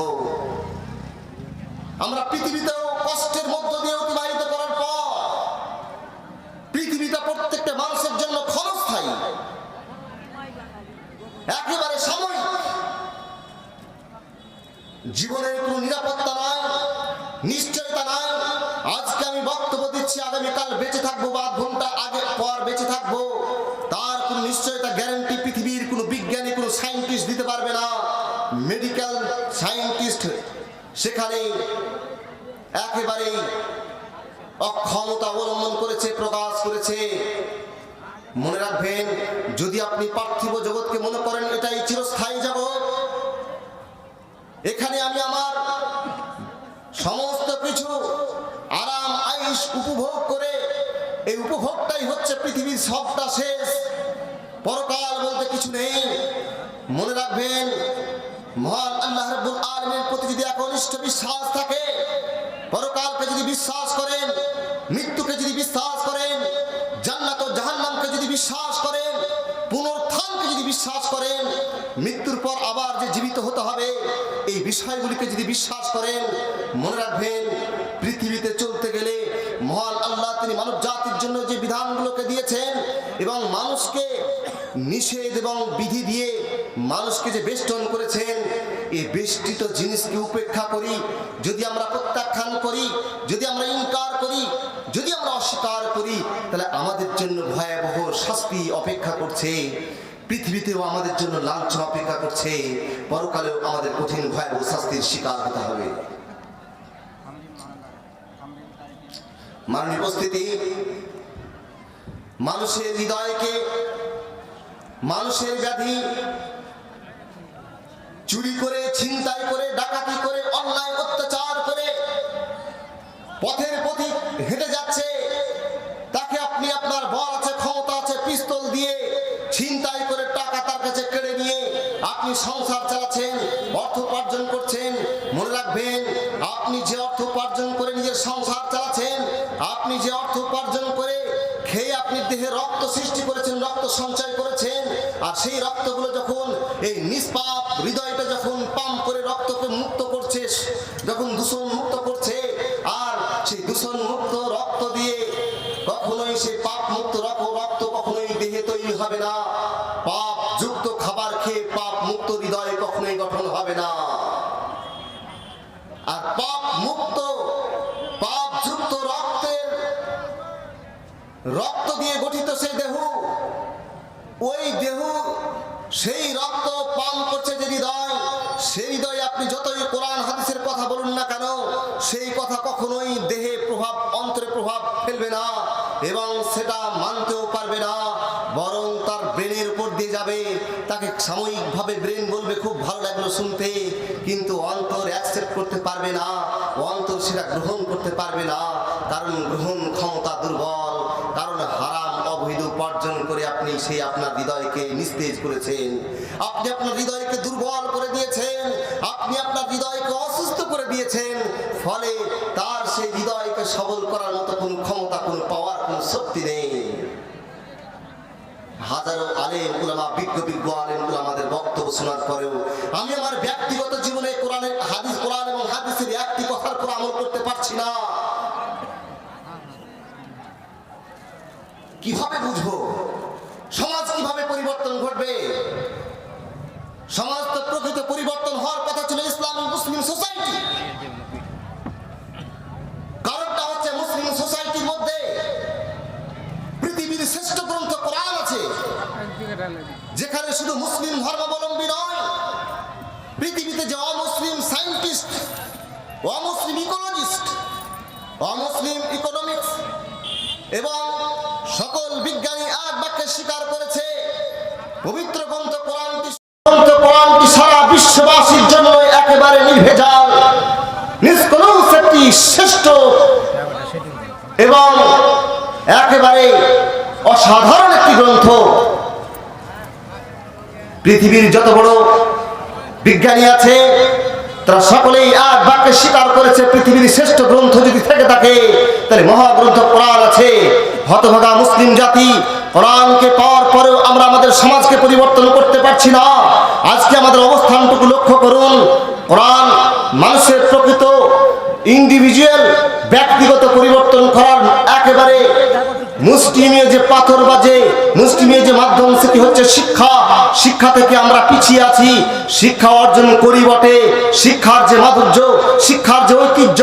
আমরা পৃথিবীতেও কষ্টের মধ্য দিয়ে অতিবাহিত করার পর পৃথিবীটা প্রত্যেকটা মানুষের জন্য ক্ষণস্থায়ী, একেবারে সাময়িক। জীবনের কোনো নিরাপত্তা নাই, নিশ্চয়তা নাই। আজকে আমি বক্তব্য দিচ্ছি, আগামীকাল বেঁচে থাকবো বা আধ ঘন্টা আগে পর বেঁচে থাকবো, তার কোনো নিশ্চয়তা গ্যারান্টি পৃথিবীর কোনো বিজ্ঞানী, কোনো সায়েন্টিস্ট দিতে পারবে না। মেডিকেল সায়েন্টিস্ট সেখানে একেবারেই অক্ষমতা অবলম্বন করেছে, প্রকাশ করেছে। মনে রাখবেন, যদি আপনি পার্থিব জগৎকে মনে করেন এটাই চিরস্থায়ী জগৎ, এখানে আমি আমার সমস্ত কিছু আরাম আয়েশ উপভোগ করে, এই উপভোগটাই হচ্ছে পৃথিবীর সবটা শেষ, পরকাল বলতে কিছু নেই। মনে রাখবেন মহান আল্লাহ রাব্বুল আলামিনের প্রতি যদি একনিষ্ঠ বিশ্বাস থাকে, পরকালকে যদি বিশ্বাস করেন, মৃত্যুকে যদি বিশ্বাস করেন, জান্নাত ও জাহান্নামকে যদি বিশ্বাস করেন, পুনরুত্থানকে যদি বিশ্বাস করেন, মৃত্যুর পর আবার যে জীবিত হতে হবে, এই বিষয়গুলিকে যদি বিশ্বাস করেন, মনে রাখবেন পৃথিবীতে চলতে গেলে মহান আল্লাহ তিনি মানব জাতির জন্য যে বিধানগুলোকে দিয়েছেন এবং মানুষকে নিষেধ এবং বিধি দিয়ে মানুষকে যে বেষ্টন করেছেন, এই বেষ্টিত জিনিসকে উপেক্ষা করি, যদি আমরা প্রত্যাখ্যান করি, যদি আমরা ইনকার করি, যদি আমরা অস্বীকার করি, তাহলে আমাদের জন্য ভয়াবহ শাস্তি অপেক্ষা করছে। পৃথিবীতেও আমাদের জন্য লাঞ্ছনা অপেক্ষা করছে, পরকালেও আমাদের কঠিন ভয়াবহ শাস্তির শিকার হতে হবে। মাননীয় উপস্থিতি, মানুষের হৃদয়কে, মানুষের ব্যাধি চুরি করে, ছিনতাই করে, ডাকাতি করে, অন্যায় অত্যাচার করে পথের পথিক হেঁটে যাচ্ছে, তাকে আপনি আপনার বল আছে, ক্ষমতা আছে, পিস্তল দিয়ে ছিনতাই করে টাকা তার কাছে কেড়ে নিয়ে আপনি সংসার চালাচ্ছেন, অর্থ উপার্জন করছেন। মনে রাখবেন, আপনি যে অর্থ উপার্জন করে নিজের সংসার চালাচ্ছেন, আপনি যে অর্থ উপার্জন করে খেয়ে আপনি দেহে রক্ত সৃষ্টি করেছেন, রক্ত সঞ্চয় করেছেন, আর সেই রক্তগুলো যখন এই নিষ্পাপ হৃদয়টা যখন পাম্প করে রক্তকে মুক্ত করছে, যখন দূষণ মুক্ত করছে, আর সেই দূষণ মুক্ত রক্ত দিয়ে কখনোই সেই পাপ মুক্ত রক্ত কখনোই দেহে তৈরি হবে না। পাপ যুক্ত খাবার খেয়ে পাপ মুক্ত হৃদয় কখনোই গঠন হবে না। আর পাপ মুক্ত, পাপ যুক্ত রক্ত দিয়ে গঠিত সেই দেহ, ওই দেহ সেই রক্ত পান করছে যে হৃদয়, সেই হৃদয়ে আপনি যতই কোরআন হাদিসের কথা বলুন না কেন, সেই কথা কখনোই দেহে প্রভাব, অন্তরে প্রভাব ফেলবে না এবং সেটা মানতেও পারবে না, বরং তার ব্রেনের উপর দিয়ে যাবে, তাকে সাময়িকভাবে ব্রেন বলবে খুব ভালো লাগলো শুনতে, কিন্তু অন্তর অ্যাকসেপ্ট করতে পারবে না, অন্তর সেটা গ্রহণ করতে পারবে না, কারণ গ্রহণ ক্ষমতা দুর্বল, কারণ হারাম অবৈধ উপার্জন করে আপনি সেই আপনার হৃদয়কে নিস্তেজ করেছেন, আপনি আপনার হৃদয়কে দুর্বল করে দিয়েছেন, আপনি আপনার হৃদয়কে অসুস্থ করে দিয়েছেন, ফলে তার সেই হৃদয়কে সবল করার মতো কোনো ক্ষমতা, কোনো পাওয়ার, কোনো শক্তি নেই। হাজারো আলেম উলামা, বিজ্ঞ আলেম উলামাদের বক্তব্য শোনার পরেও আমি আমার ব্যক্তিগত জীবনে কোরআন এবং হাদিসের একটি কথার উপর আমল করতে পারছি না। কিভাবে বুঝবো সমাজ কিভাবে পরিবর্তন ঘটবে? সমাজ তো প্রকৃত পরিবর্তন হওয়ার কথা ছিল ইসলামিক মুসলিম সোসাইটি। কারণটা হচ্ছে মুসলিম সোসাইটির মধ্যে পৃথিবীর শ্রেষ্ঠ গ্রন্থ কোরআন আছে, যেখানে শুধু মুসলিম ধর্মাবলম্বী নয়, পৃথিবীতে যে অমুসলিম সায়েন্টিস্ট, অমুসলিম ইকোলজিস্ট, অমুসলিম ইকোনমিক্স এবং সকল বিজ্ঞানী এক বাক্যে স্বীকার করেছে পবিত্র গ্রন্থ কোরআনটি সারা বিশ্ববাসীর জন্য একেবারে নির্ভেজাল, নিষ্কলুষ একটি শ্রেষ্ঠ এবং একেবারে অসাধারণ একটি গ্রন্থ। পৃথিবীর যত বড় বিজ্ঞানী আছে তারা সকলেই এক বাক্যে স্বীকার করেছে পৃথিবীর শ্রেষ্ঠ গ্রন্থ যদি থেকে থাকে তাহলে মহাগ্রন্থ কোরআন আছে। হতভাগা মুসলিম জাতি কোরআনকে পাওয়ার পরেও আমরা আমাদের সমাজকে পরিবর্তন করতে পারছি না। আজকে আমাদের অবস্থানটুকু লক্ষ্য করুন। কোরআন মানুষের প্রকৃত ইন্ডিভিজুয়াল ব্যক্তিগত পরিবর্তন করার একেবারে মুষ্টিমেয় যে পাথর বাজে, মুষ্টিমেয় যে মাধ্যম, সেটি হচ্ছে শিক্ষা। শিক্ষা থেকে আমরা পিছিয়ে আছি। শিক্ষা অর্জন করি বটে, শিক্ষার যে মাধুর্য, শিক্ষার যে ঐতিহ্য,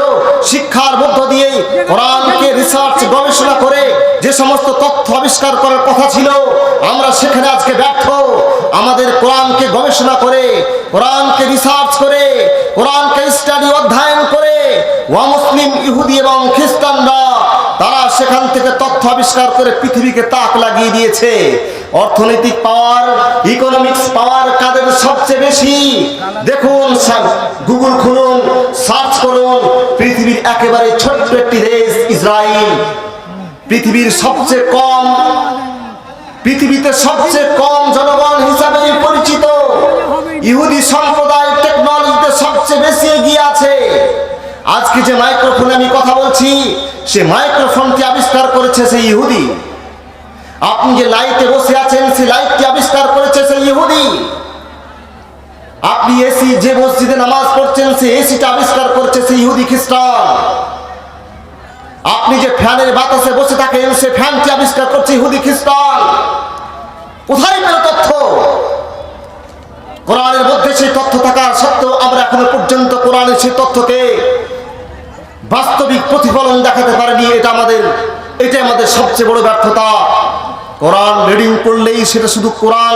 শিক্ষার মধ্য দিয়ে কোরআনকে রিসার্চ গবেষণা করে যে সমস্ত তথ্য আবিষ্কার করার কথা ছিল আমরা সেখানে আজকে ব্যর্থ। আমাদের কোরআনকে গবেষণা করে, কোরআনকে রিসার্চ করে, কোরআনকে স্টাডি অধ্যয়ন করে অমুসলিম ইহুদি এবং খ্রিস্টানরা তারা সেখান থেকে তথ্য আবিষ্কার করে পৃথিবীকে তাক লাগিয়ে দিয়েছে। অর্থনৈতিক পাওয়ার, ইকোনমিক্স পাওয়ার কাদের সবচেয়ে বেশি? দেখুন, গুগল খুলুন, সার্চ করুন, পৃথিবীর একেবারে ছোট্ট একটি দেশ ইসরায়েল, পৃথিবীর সবচেয়ে কম, পৃথিবীতে সবচেয়ে কম জনগণ হিসাবে পরিচিত ইহুদি সম্প্রদায় টেকনোলজিতে সবচেয়ে বেশি এগিয়ে আছে। আজকে যে মাইক্রোফোনে আমি কথা বলছি, সে মাইক্রোফোনটি আবিষ্কার করেছে সেই ইহুদি। আপনি যে লাইটে বসে আছেন, সেই লাইটটি আবিষ্কার করেছে সেই ইহুদি। আপনি এসি, যে মসজিদে নামাজ পড়ছেন, সেই এসিটা আবিষ্কার করেছে সেই ইহুদি খ্রিস্টান। আপনি যে ফ্যানের বাতাসে বসে থাকেন, সে ফ্যানটি আবিষ্কার করছে ইহুদি খ্রিস্টান। কোথায় পেল তথ্য? কোরআনের মধ্যে সেই তথ্য থাকার সত্ত্বেও আমরা এখনো পর্যন্ত কোরআনের সেই তথ্যকে বাস্তবিক প্রতিফলন দেখাতে পারেনি। এটা আমাদের সবচেয়ে বড় ব্যর্থতা। কোরআন রিডিং করলেই সেটা শুধু কোরআন,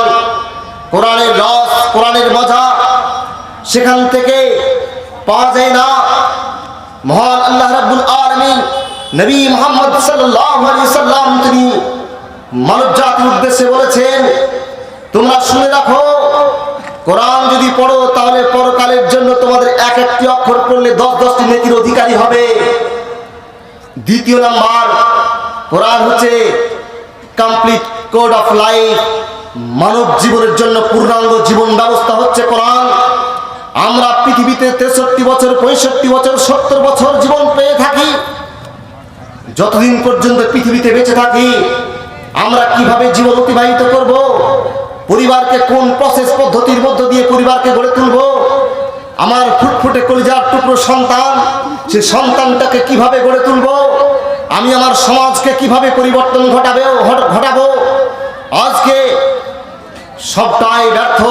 কোরআনের রস, কোরআনের মজা সেখান থেকে পাওয়া যায় না। মহান আল্লাহ রাব্বুল আলামিন নবী মুহাম্মদ সাল্লাল্লাহু আলাইহি সাল্লাম তিনি মানব জাতির উদ্দেশ্যে বলেছেন, তোমরা শুনে রাখো, কোরআন যদি পড়ো তাহলে পরকালের জন্য তোমাদের এক একটি অক্ষর পড়লে 10-10টি নেকির অধিকারী হবে। দ্বিতীয় নাম্বার, কোরআন হচ্ছে কমপ্লিট কোড অফ লাইফ, মানব জীবনের জন্য পূর্ণাঙ্গ জীবন ব্যবস্থা হচ্ছে কোরআন। আমরা পৃথিবীতে 63 বছর, 65 বছর, 70 বছর জীবন পেয়ে থাকি। যতদিন পর্যন্ত পৃথিবীতে বেঁচে থাকি আমরা কিভাবে জীবন অতিবাহিত করব? পরিবারকে কোন প্রসেস পদ্ধতির মধ্য দিয়ে পরিবারকে গড়ে তুলব? আমার ফুটফুটে কলিজার টুকরো সন্তান, সে সন্তানটাকে কিভাবে গড়ে তুলব? আমি আমার সমাজকে কিভাবে পরিবর্তন ঘটাবো? আজকে সবটাই ব্যর্থ।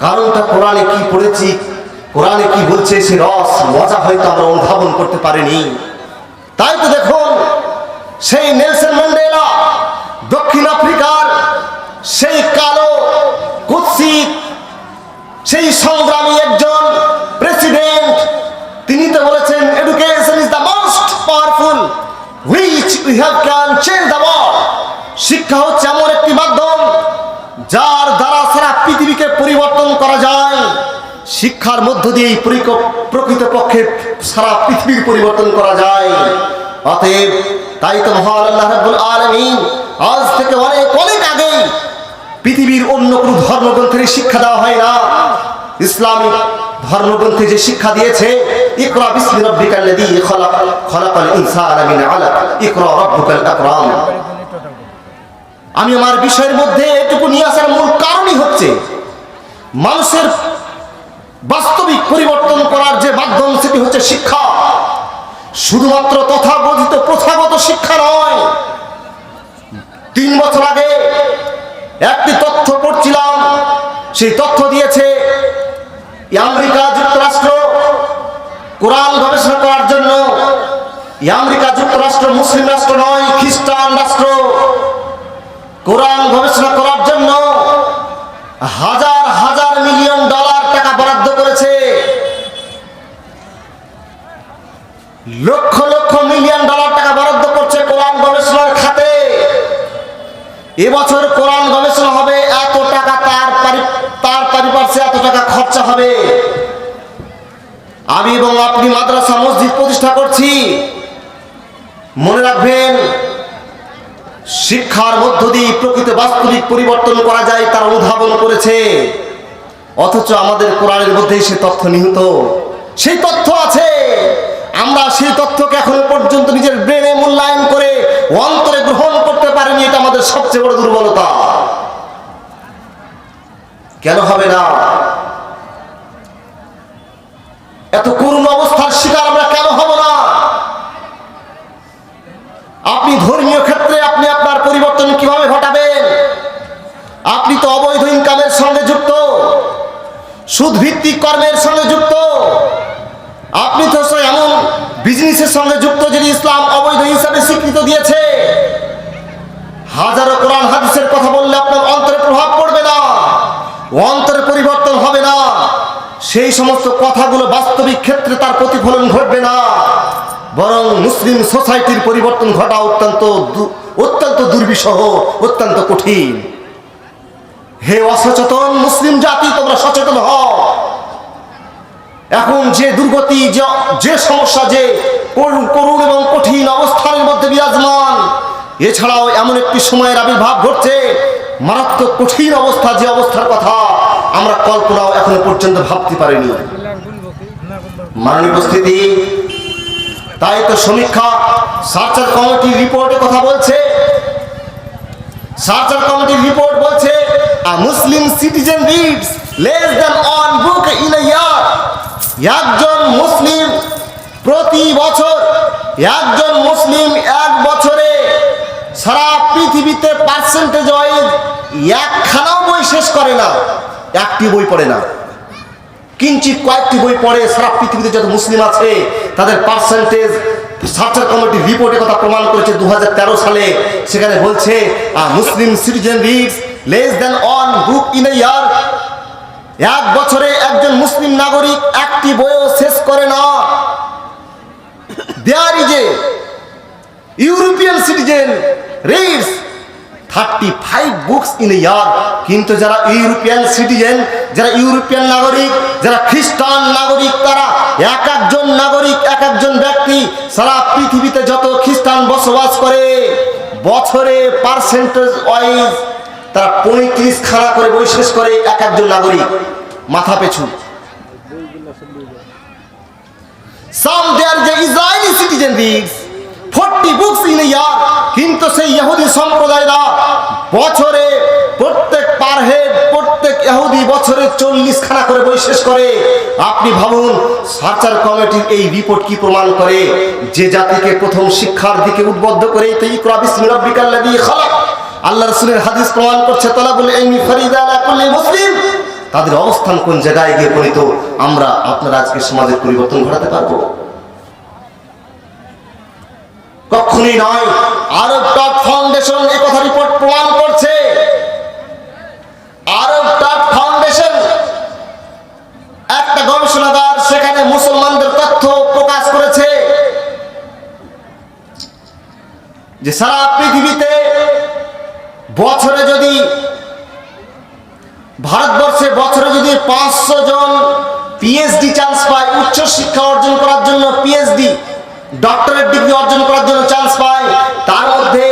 কারণটা কোরআনে কি পড়েছি, কোরআনে কি বলছে, সে রস মজা হয়তো আমরা অনুধাবন করতে পারিনি। তাই তো দেখুন, সেই নেলসন ম্যান্ডেলা, দক্ষিণ আফ্রিকার সেই কালো কুৎসিত, সেই সংগ্রামী একজন প্রেসিডেন্ট, তিনি তো বলেছেন education is the most powerful which we have can change the world. শিক্ষা হচ্ছে এমন একটি মাধ্যম পরিবর্তন করা যায়, শিক্ষার মধ্য দিয়েই প্রকৃতপক্ষে সারা পৃথিবীর পরিবর্তন করা যায়। অতএব তাই তো মহান আল্লাহ রাব্বুল আলামিন আজ থেকে অনেক অনেক আগে পৃথিবীর অন্য কোনো ধর্মগ্রন্থের শিক্ষা দেওয়া হয় না, ইসলামিক ধর্মগ্রন্থে যে শিক্ষা দিয়েছে, ইকরা বিসমি রাব্বিকাল্লাযী খালাক খালাকাল ইনসানা মিন আলাক ইকরা রাব্বুকাল আকরাম। আমি আমার বিষয়ের মধ্যে এটুকু নিয়ে আসার মূল কারণই হচ্ছে মানুষের বাস্তবিক পরিবর্তন করার যে মাধ্যম সেটি হচ্ছে শিক্ষা। শুধুমাত্র তথাকথিত প্রথাগত শিক্ষা নয়। 3 বছর আগে একটি তথ্য পড়ছিলাম, সেই তথ্য দিয়েছে আমেরিকা যুক্তরাষ্ট্র কোরআন গবেষণা করার জন্য। আমেরিকা যুক্তরাষ্ট্র মুসলিম রাষ্ট্র নয়, খ্রিস্টান রাষ্ট্র। কোরআন গবেষণা করার জন্য হাজার হাজার মিলিয়ন ডলার টাকা বরাদ্দ করেছে, লক্ষ লক্ষ মিলিয়ন ডলার টাকা বরাদ্দ করছে কোরআন গবেষণার খাতে। এবছর কোরআন গবেষণা হবে, এত টাকা তার পারিপার্শ্বে এত টাকা খরচা হবে। আমি এবং আপনি মাদ্রাসা মসজিদ প্রতিষ্ঠা করছি, মনে রাখবেন শিক্ষার মধ্য দিয়ে প্রকৃত বাস্তবিক পরিবর্তন করা যায় তার উদ্ভাবন করেছে। অথচ আমাদের কোরআনের মধ্যেই সে তথ্য নিহিত, সেই তথ্য আছে। আমরা সেই তথ্যকে এখনো পর্যন্ত নিজের ব্রেনে মূল্যায়ন করে অন্তরে গ্রহণ করতে পারিনি। এটা আমাদের সবচেয়ে বড় দুর্বলতা। কেন হবে না? এত করুণ অবস্থার শিকার আমরা কেন হব না? আপনি ধর্মীয় ক্ষেত্রে আপনি আপনার পরিবর্তন কিভাবে ঘটাবেন? আপনি তো অবৈধ ইনকামের সঙ্গে যুক্ত, সুদ ভিত্তিক কর্মের সঙ্গে যুক্ত, আপনি তো এমন বিজনেসের সঙ্গে যুক্ত যেটি ইসলাম অবৈধ হিসাবে স্বীকৃত দিয়েছে। হাজারো কোরআন হাদিসের কথা বললে আপনার অন্তরে প্রভাব পড়বে না, অন্তরে পরিবর্তন হবে না, সেই সমস্ত কথাগুলো বাস্তবিক ক্ষেত্রে তার প্রতিফলন ঘটবে না। বরং মুসলিম সোসাইটির পরিবর্তন ঘটা অত্যন্ত দুর্বিষহ, অত্যন্ত কঠিন। হে অসচেতন মুসলিম জাতি, তোমরা সচেতন হও। এখন যে দুর্গতি, যে সমস্যা, যে করুণ এবং কঠিন অবস্থানের মধ্যে বিরাজমান, এছাড়াও এমন একটি সময়ের আবির্ভাব ঘটছে, মারাত্মক কঠিন অবস্থা, যে অবস্থার কথা আমরা কল্পনাও এখনো পর্যন্ত ভাবতে পারিনি। মাননীয় উপস্থিতি, তাই তো সমীক্ষা সার্চার কমিটির রিপোর্টে কথা বলছে। সার্চার কমিটির রিপোর্ট বলছে a Muslim citizen reads less than one book in a year. একজন মুসলিম প্রতি বছর, একজন মুসলিম এক বছরে সারা পৃথিবীতে পার্সেন্টেজ ওয়াইজ একখানাও বই শেষ করে না, একটি বই পড়ে না। কিঞ্চিত কয়েকটি বই পড়ে। সারা পৃথিবীতে যত মুসলিম আছে তাদের পার্সেন্টেজ সার্চার কমিটির রিপোর্টে কথা প্রমাণ করেছে 2013 সালে। সেখানে বলছে Muslim citizen reads less than one book in a year. এক বছরে একজন মুসলিম নাগরিক একটি বইও শেষ করে না। There is a European citizen reads 35 books in a year. কিন্তু যারা ইউরোপিয়ান সিটিজেন, যারা ইউরোপিয়ান নাগরিক, যারা খ্রিস্টান নাগরিক, তারা এক একজন নাগরিক, এক একজন ব্যক্তি সারা পৃথিবীতে যত খ্রিস্টান বসবাস করে, বছরে পার্সেন্টেজ ওয়াইজ তারা 35 খানা করে বই শেষ করে এক একজন নাগরিক মাথা পেছু। Some there is a Israeli citizen reads 40 books in a year. কিন্তু সেই ইহুদি সম্প্রদায়রা বছরে প্রত্যেক পার হেড, প্রত্যেক ইহুদি বছরে 40 খানা করে বই শেষ করে। আপনি ভাবুন সার্চার কমিটির এই রিপোর্ট কি প্রমাণ করে? যে জাতিকে প্রথম শিক্ষার দিকে উদ্বুদ্ধ করে তো ইকরা বিসমি রাব্বিকাল্লাযী খালাক, আল্লাহ রাসূলের হাদিস প্রমাণ করছে তালাবুল ইলমি ফরিদা আলা কুল্লি মুসলিম। তাদের অবস্থান কোন জায়গায় গিয়ে পড়িত? আমরা আপনারা আজকে সমাজের পরিবর্তন ঘটাতে পারবো? কখনোই নয়। আরব টপ ফাউন্ডেশন এই কথা রিপোর্ট প্রমাণ করছে। আরব টপ ফাউন্ডেশন একটা গবেষণাগার, সেখানে মুসলমানদের তথ্য প্রকাশ করেছে যে সারা পৃথিবীতে বছরে যদি ভারতবর্ষে বছরে যদি 500 জন পিএইচডি চান্স পায়, উচ্চ শিক্ষা অর্জন করার জন্য পিএইচডি ডক্টরেট ডিগ্রি অর্জন করার জন্য চান্স পায়, তার মধ্যে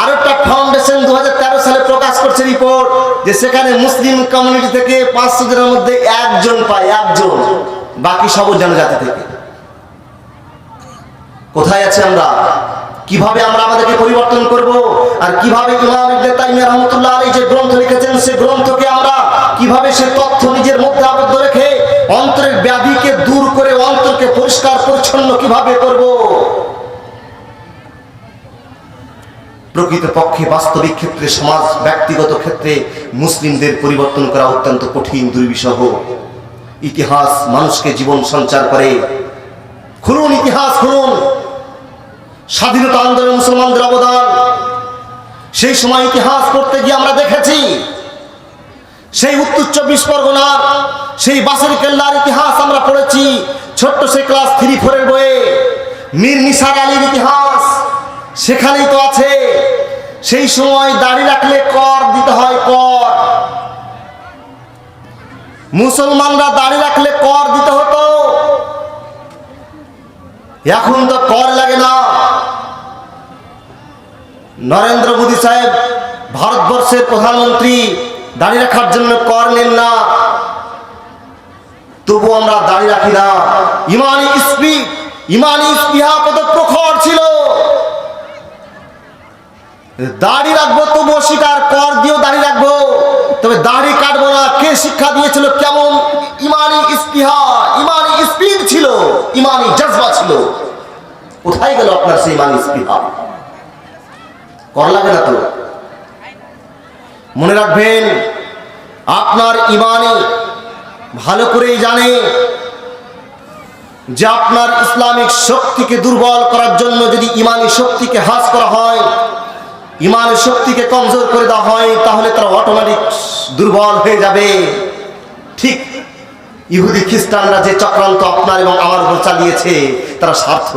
আরো একটা ফাউন্ডেশন 2013 সালে প্রকাশ করছে রিপোর্ট যে সেখানে মুসলিম কমিউনিটি থেকে 500 জনের মধ্যে একজন পায়, একজন, বাকি সব জনজাতি থেকে। কোথায় আছে আমরা? কিভাবে আমরা আমাদেরকে পরিবর্তন করব? আর কিভাবে ইমাম ইবনে তাইমিয়া রাহমাতুল্লাহ আলাইহি যে গ্রন্থ লিখেছেন সেই গ্রন্থকে আমরা কিভাবে সে তথ্য নিজের মধ্যে আবদ্ধ রেখে অন্তরের ব্যাধিকে দূর করে অন্তরকে পরিষ্কার পরিচ্ছন্ন কিভাবে করব? প্রকৃতপক্ষে বাস্তবিক ক্ষেত্রে, সমাজ ব্যক্তিগত ক্ষেত্রে মুসলিমদের পরিবর্তন করা অত্যন্ত কঠিন, দুর্বিষহ। ইতিহাস মানুষকে জীবন সঞ্চার করে। খুলুন ইতিহাস, খুলুন। স্বাধীনতা আন্দোলনে মুসলমানদের অবদান, সেই সময় ইতিহাস পড়তে গিয়ে আমরা দেখেছি সেই উত্তর 24 পরগনার সেই বাসের কেল্লার ইতিহাস আমরা পড়েছি ছোট্ট সে ক্লাস 3-4 এর বইয়ে। মীর নিসার আলীর ইতিহাস সেখানেই তো আছে। সেই সময় দাড়ি রাখলে কর দিতে হয়, কর। মুসলমানরা দাড়ি রাখলে কর দিতে হতো, এখন তো কর লাগে না। নরেন্দ্র মোদী সাহেব ভারতবর্ষের প্রধানমন্ত্রী, দাড়ি রাখার জন্য কর নেন না, তবু আমরা দাড়ি রাখি না। ইমানি স্পৃহা কত প্রখর ছিল, দাড়ি রাখবো তবুও স্বীকার, কর দিয়েও দাড়ি রাখবো, তবে দাড়ি কাটবো না। কে শিক্ষা দিয়েছিল? কেমন ইমানি স্পৃহা, ইমানি স্পিরিট ছিল, ইমানি জজবা ছিল। কোথায় গেল আপনার সেই ইমানি স্পৃহা? কর লাগে না তো। মনে রাখবেন, আপনার ইমানি ভালো করেই জানে যে আপনার ইসলামিক শক্তিকে দুর্বল করার জন্য যদি ইমানি শক্তিকে হ্রাস করা হয়, ইমানি শক্তিকে কমজোর করে দেওয়া হয়, তাহলে তারা অটোমেটিক দুর্বল হয়ে যাবে। ঠিক ইহুদি খ্রিস্টানরা যে চক্রান্ত আপনার এবং আমার উপর চালিয়েছে, তারা স্বার্থ,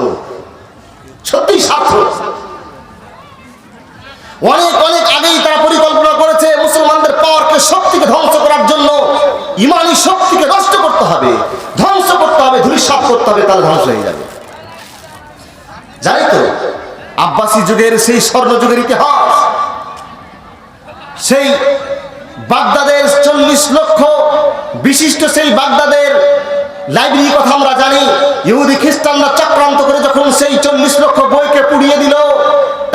সত্যি স্বার্থ। অনেক অনেক আগেই তারা পরিকল্পনা করেছে মুসলমানদের পাওয়ারকে, শক্তিকে ধ্বংস করার জন্য ইমানি শক্তিকে নষ্ট করতে হবে, ধ্বংস করতে হবে, ধূলিসাৎ করতে হবে, তাহলে ধ্বংস হয়ে যাবে। জানি তো আব্বাসী যুগের সেই স্বর্ণ যুগের ইতিহাস, সেই বাগদাদের 40 লক্ষ বিশিষ্ট সেই বাগদাদের লাইব্রেরির কথা আমরা জানি। ইহুদি খ্রিস্টানরা চক্রান্ত করে যখন সেই 40 লক্ষ বইকে পুড়িয়ে দিল,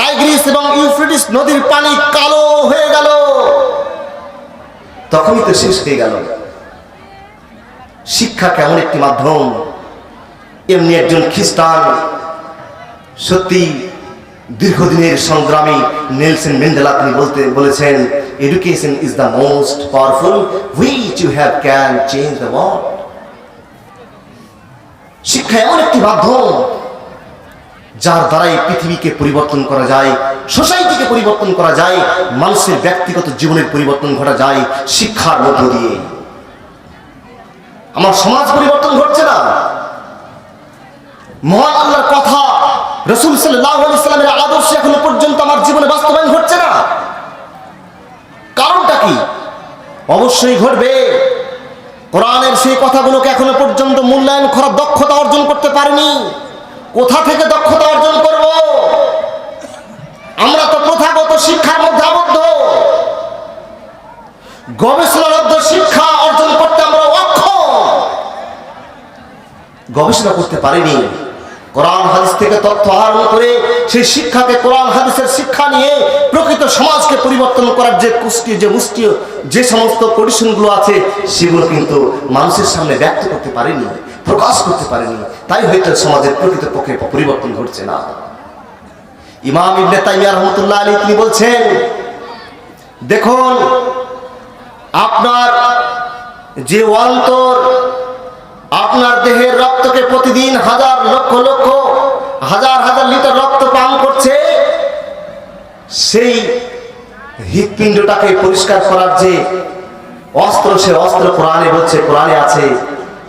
টাইগ্রিস এবং ইউফ্রেটিস নদীর পানি কালো হয়ে গেল, তখনই তো শেষ হয়ে গেল। শিক্ষা কেমন একটি মাধ্যম। এমনি একজন খ্রিস্টান, সত্যি দীর্ঘদিনের সংগ্রামী নেলসন ম্যান্ডেলা তিনি বলেছেন, education is the most powerful which you have can change the world. শিক্ষা এমন একটি মাধ্যম যার দ্বারাই পৃথিবীকে পরিবর্তন করা যায়, সোসাইটিকে পরিবর্তন করা যায়, মানুষের ব্যক্তিগত জীবনের পরিবর্তন ঘটা যায় শিক্ষার মধ্য দিয়ে। আমার সমাজ পরিবর্তন ঘটছে না। মহান আল্লাহর কথা, রাসূল সাল্লাল্লাহু আলাইহি ওয়াসাল্লামের আদর্শ এখনো পর্যন্ত আমার জীবনে বাস্তবায়ন ঘটছে না। কারণটা কি? অবশ্যই ঘটবে। কোরআনের সেই কথাগুলোকে এখনো পর্যন্ত মূল্যায়ন করার দক্ষতা অর্জন করতে পারিনি। কোথা থেকে দক্ষতা অর্জন করব? আমরা তো প্রথাগত শিক্ষার মধ্যে আবদ্ধ। গবেষণালব্ধ শিক্ষা অর্জন করতে আমরা অক্ষম, গবেষণা করতে পারিনি। কোরআন হাদিস থেকে তথ্য আহরণ করে সেই শিক্ষাকে, কোরআন হাদিসের শিক্ষা নিয়ে প্রকৃত সমাজকে পরিবর্তন করার যে সমস্ত কন্ডিশনগুলো আছে, সেগুলো কিন্তু মানুষের সামনে ব্যক্ত করতে পারেনি, প্রকাশ করতে পারেনি। তাই হয়তো সমাজের প্রকৃতপক্ষে পরিবর্তন ঘটছে না। ইমাম ইবনে তাইমিয়া রাহমাতুল্লাহ আলাইহি তিনি বলছেন, দেখুন আপনার যে অন্তর আপনার দেহের রক্তকে প্রতিদিন হাজার লক্ষ লক্ষ হাজার হাজার লিটার রক্ত পান করছে, সেই হৃৎপিণ্ডটাকে পরিষ্কার করার যে অস্ত্র, সে অস্ত্র কোরআনে বলছে, কোরআনে আছে।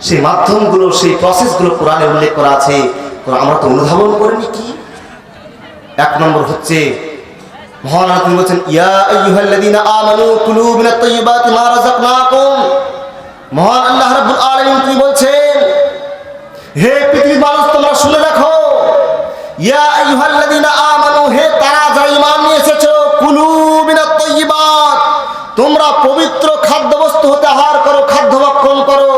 সেই মাধ্যমগুলো, সেই প্রসেসগুলো কোরআনে উল্লেখ করা আছে। আমরা তো অনুধাবন করিনি। কি? 1 নম্বর হচ্ছে মহান আল্লাহ বলছেন, ইয়া আইয়ুহাল্লাযীনা আমানু কুলু মিনাত তাইয়্যিবাতি মা রাযাকনাকুম মহান আল্লাহ রাব্বুল আলামিন তিনি বলছেন, হে পৃথিবীর মানুষ তোমরা শুনে রাখো, ইয়া আইয়ুহাল্লাযীনা আমানু, হে তারা যারা ঈমান নিয়ে এসেছো, কুলু মিনাত তাইয়্যিবাত, তোমরা পবিত্র খাদ্যবস্তু হতে আহার করো, খাদ্য ভক্ষণ করো,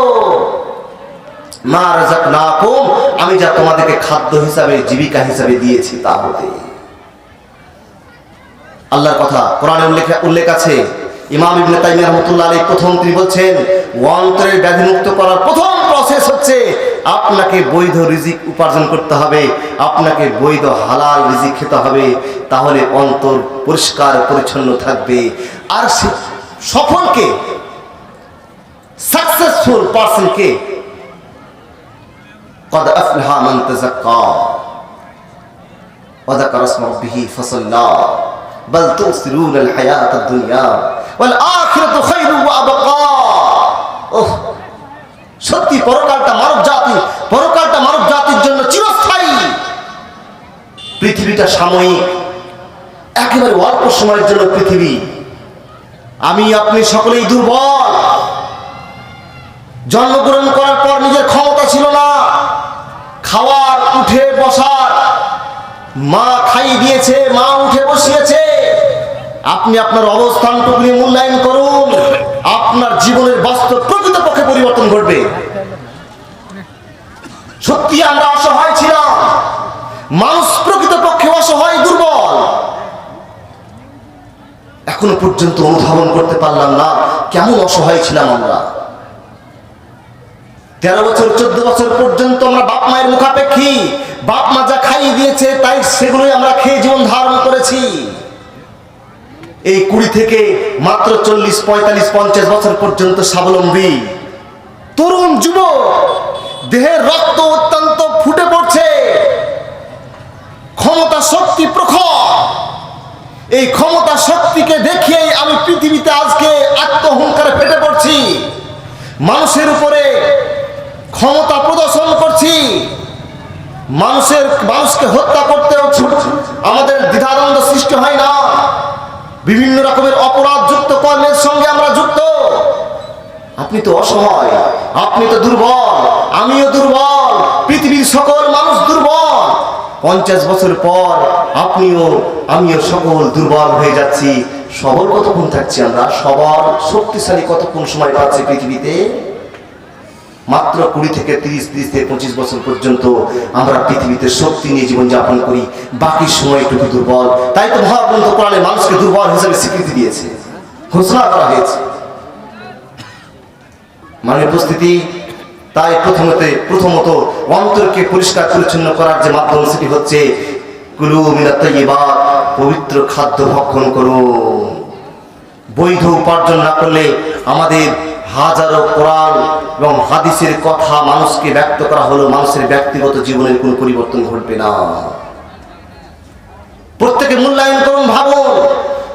মা রাযাকনাকুম, আমি যা তোমাদেরকে খাদ্য হিসাবে জীবিকা হিসাবে দিয়েছি তা হতে। আল্লাহর কথা কোরআনে উল্লেখ আছে। ইমাম ইবনে তাইমিয়া রাহমাতুল্লাহ আলাইহি প্রথম তিনি বলছেন, অন্তরের ব্যাধি মুক্ত করার প্রথম প্রসেস হচ্ছে আপনাকে বৈধ রিজিক উপার্জন করতে হবে, আপনাকে বৈধ হালাল রিজিক খেতে হবে, তাহলে অন্তর পরিষ্কার পরিচ্ছন্ন থাকবে। আর সফলকে, সাকসেসফুল পারসনকে, قد أفلح من تزكى وذكر اسم ربه فصلى بل تؤثرون الحياة الدنيا والآخرة خير وأبقى। ওহ, সত্যি পরকালটা মানব জাতির জন্য চিরস্থায়ী। পৃথিবীটা সাময়িক, একেবারে অল্প সময়ের জন্য পৃথিবী। আমি আপনি সকলেই দুর্বল। জন্মগ্রহণ করার পর নিজের ক্ষমতা ছিল না, খাওয়ার, উঠে বসার, মা খাই দিয়েছে, মা উঠে বসিয়েছে। আপনি আপনার অবস্থানটুকু নিয়ে মূল্যায়ন করুন, আপনার জীবনের বাস্তব প্রকৃতপক্ষে পরিবর্তন ঘটবে। সত্যি আমরা অসহায় ছিলাম, মানুষ প্রকৃতপক্ষে অসহায়, দুর্বল। এখনো পর্যন্ত অনুধাবন করতে পারলাম না কেমন অসহায় ছিলাম আমরা। 13 বছর 14 বছর পর্যন্ত আমরা বাপ মায়ের মুখাপেক্ষী। বাপ মা যা খাইয়ে দিয়েছে তাই সেগুলোই আমরা খেয়ে জীবন ধারণ করেছি। এই 20 থেকে মাত্র 40, 45, 50 বছর পর্যন্ত স্বাবলম্বী তরুণ যুবক, দেহের রক্ত অত্যন্ত ফুটে পড়ছে, ক্ষমতা শক্তি প্রখর। এই ক্ষমতা শক্তিকে দেখিয়েই আমি পৃথিবীতে আজকে আত্মহংকারে ফেটে পড়ছি, মানুষের উপরে ক্ষমতা প্রদর্শন করছি, মানুষকে হত্যা করতেও আমাদের দ্বিধাদ্বন্দ্ব সৃষ্টি হয় না। বিভিন্ন রকমের অপরাধযুক্ত কর্মের সঙ্গে আমরা যুক্ত। আপনি তো অসহায়, আপনি তো দুর্বল, আমিও দুর্বল, পৃথিবীর সকল মানুষ দুর্বল। 50 বছর পর আমিও সকল দুর্বল হয়ে যাচ্ছি। সবল কতক্ষণ থাকছি আমরা? সবল শক্তিশালী কতক্ষণ সময় পাচ্ছি পৃথিবীতে? মাত্র 20 থেকে 30 থেকে 25 বছর পর্যন্ত আমরা পৃথিবীতে শক্তি নিয়ে জীবনযাপন করি, বাকি সময়টুকু দুর্বল। তাই তো মহাগ্রন্থ কোরআনে মানুষকে দুর্বল হিসেবে স্বীকৃতি দিয়েছে, ঘোষণা করা হয়েছে। মানে উপস্থিতি, তাই প্রথমত অন্তরকে পরিষ্কার পরিচ্ছন্ন করার যে মাধ্যম সেটি হচ্ছে কুলু মিনাত তাইয়্যিবাত, পবিত্র খাদ্য ভক্ষণ করুন। বৈধ উপার্জন না করলে আমাদের হাজারো কোরআন এবং হাদিসের কথা মানুষকে ব্যক্ত করা হলো, মানুষের ব্যক্তিগত জীবনের কোনো পরিবর্তন ঘটবে না। প্রত্যেকে মূল্যায়ন করুন, ভাবুন।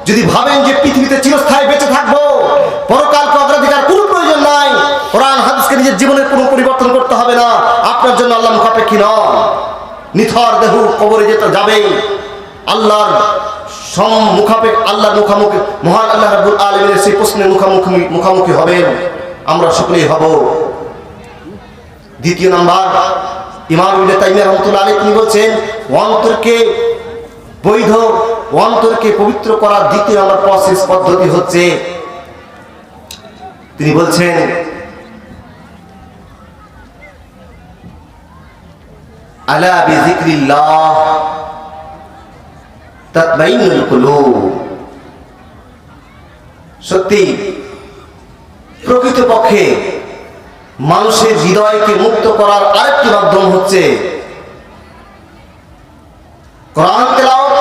যদি ভাবেন যে পৃথিবীতে চিরস্থায়ী বেঁচে থাকবো, পরকালকে অগ্রাধিকার কোনো প্রয়োজন নাই, কোরআন হাদিসকে নিজের জীবনের কোনো পরিবর্তন করতে হবে না, আপনার জন্য আল্লাহ মুখাপেক্ষী নন। নিথর দেহ কবরে যেতে যাবেই, আল্লাহর আল্লাহর মুখামুখি, মহান আল্লাহ রাব্বুল আলামিনের সেই প্রশ্নের মুখামুখি হবেন, আমরা সকলেই হব। দ্বিতীয় নাম্বার, ইমাম ইবনে তাইমিয়া রাহমাতুল্লাহ আলাইহি তিনি বলছেন, অন্তরকে পবিত্র করার দ্বিতীয় নাম্বার প্রসেস পদ্ধতি হচ্ছে, তিনি বলছেন আলা বিযিকরিল্লাহ তাতমাইন্নুল কুলুব। সত্যি প্রকৃতপক্ষে মানুষের হৃদয়কে মুক্ত করার আরেকটি মাধ্যম হচ্ছে কোরআন তেলাওয়াত,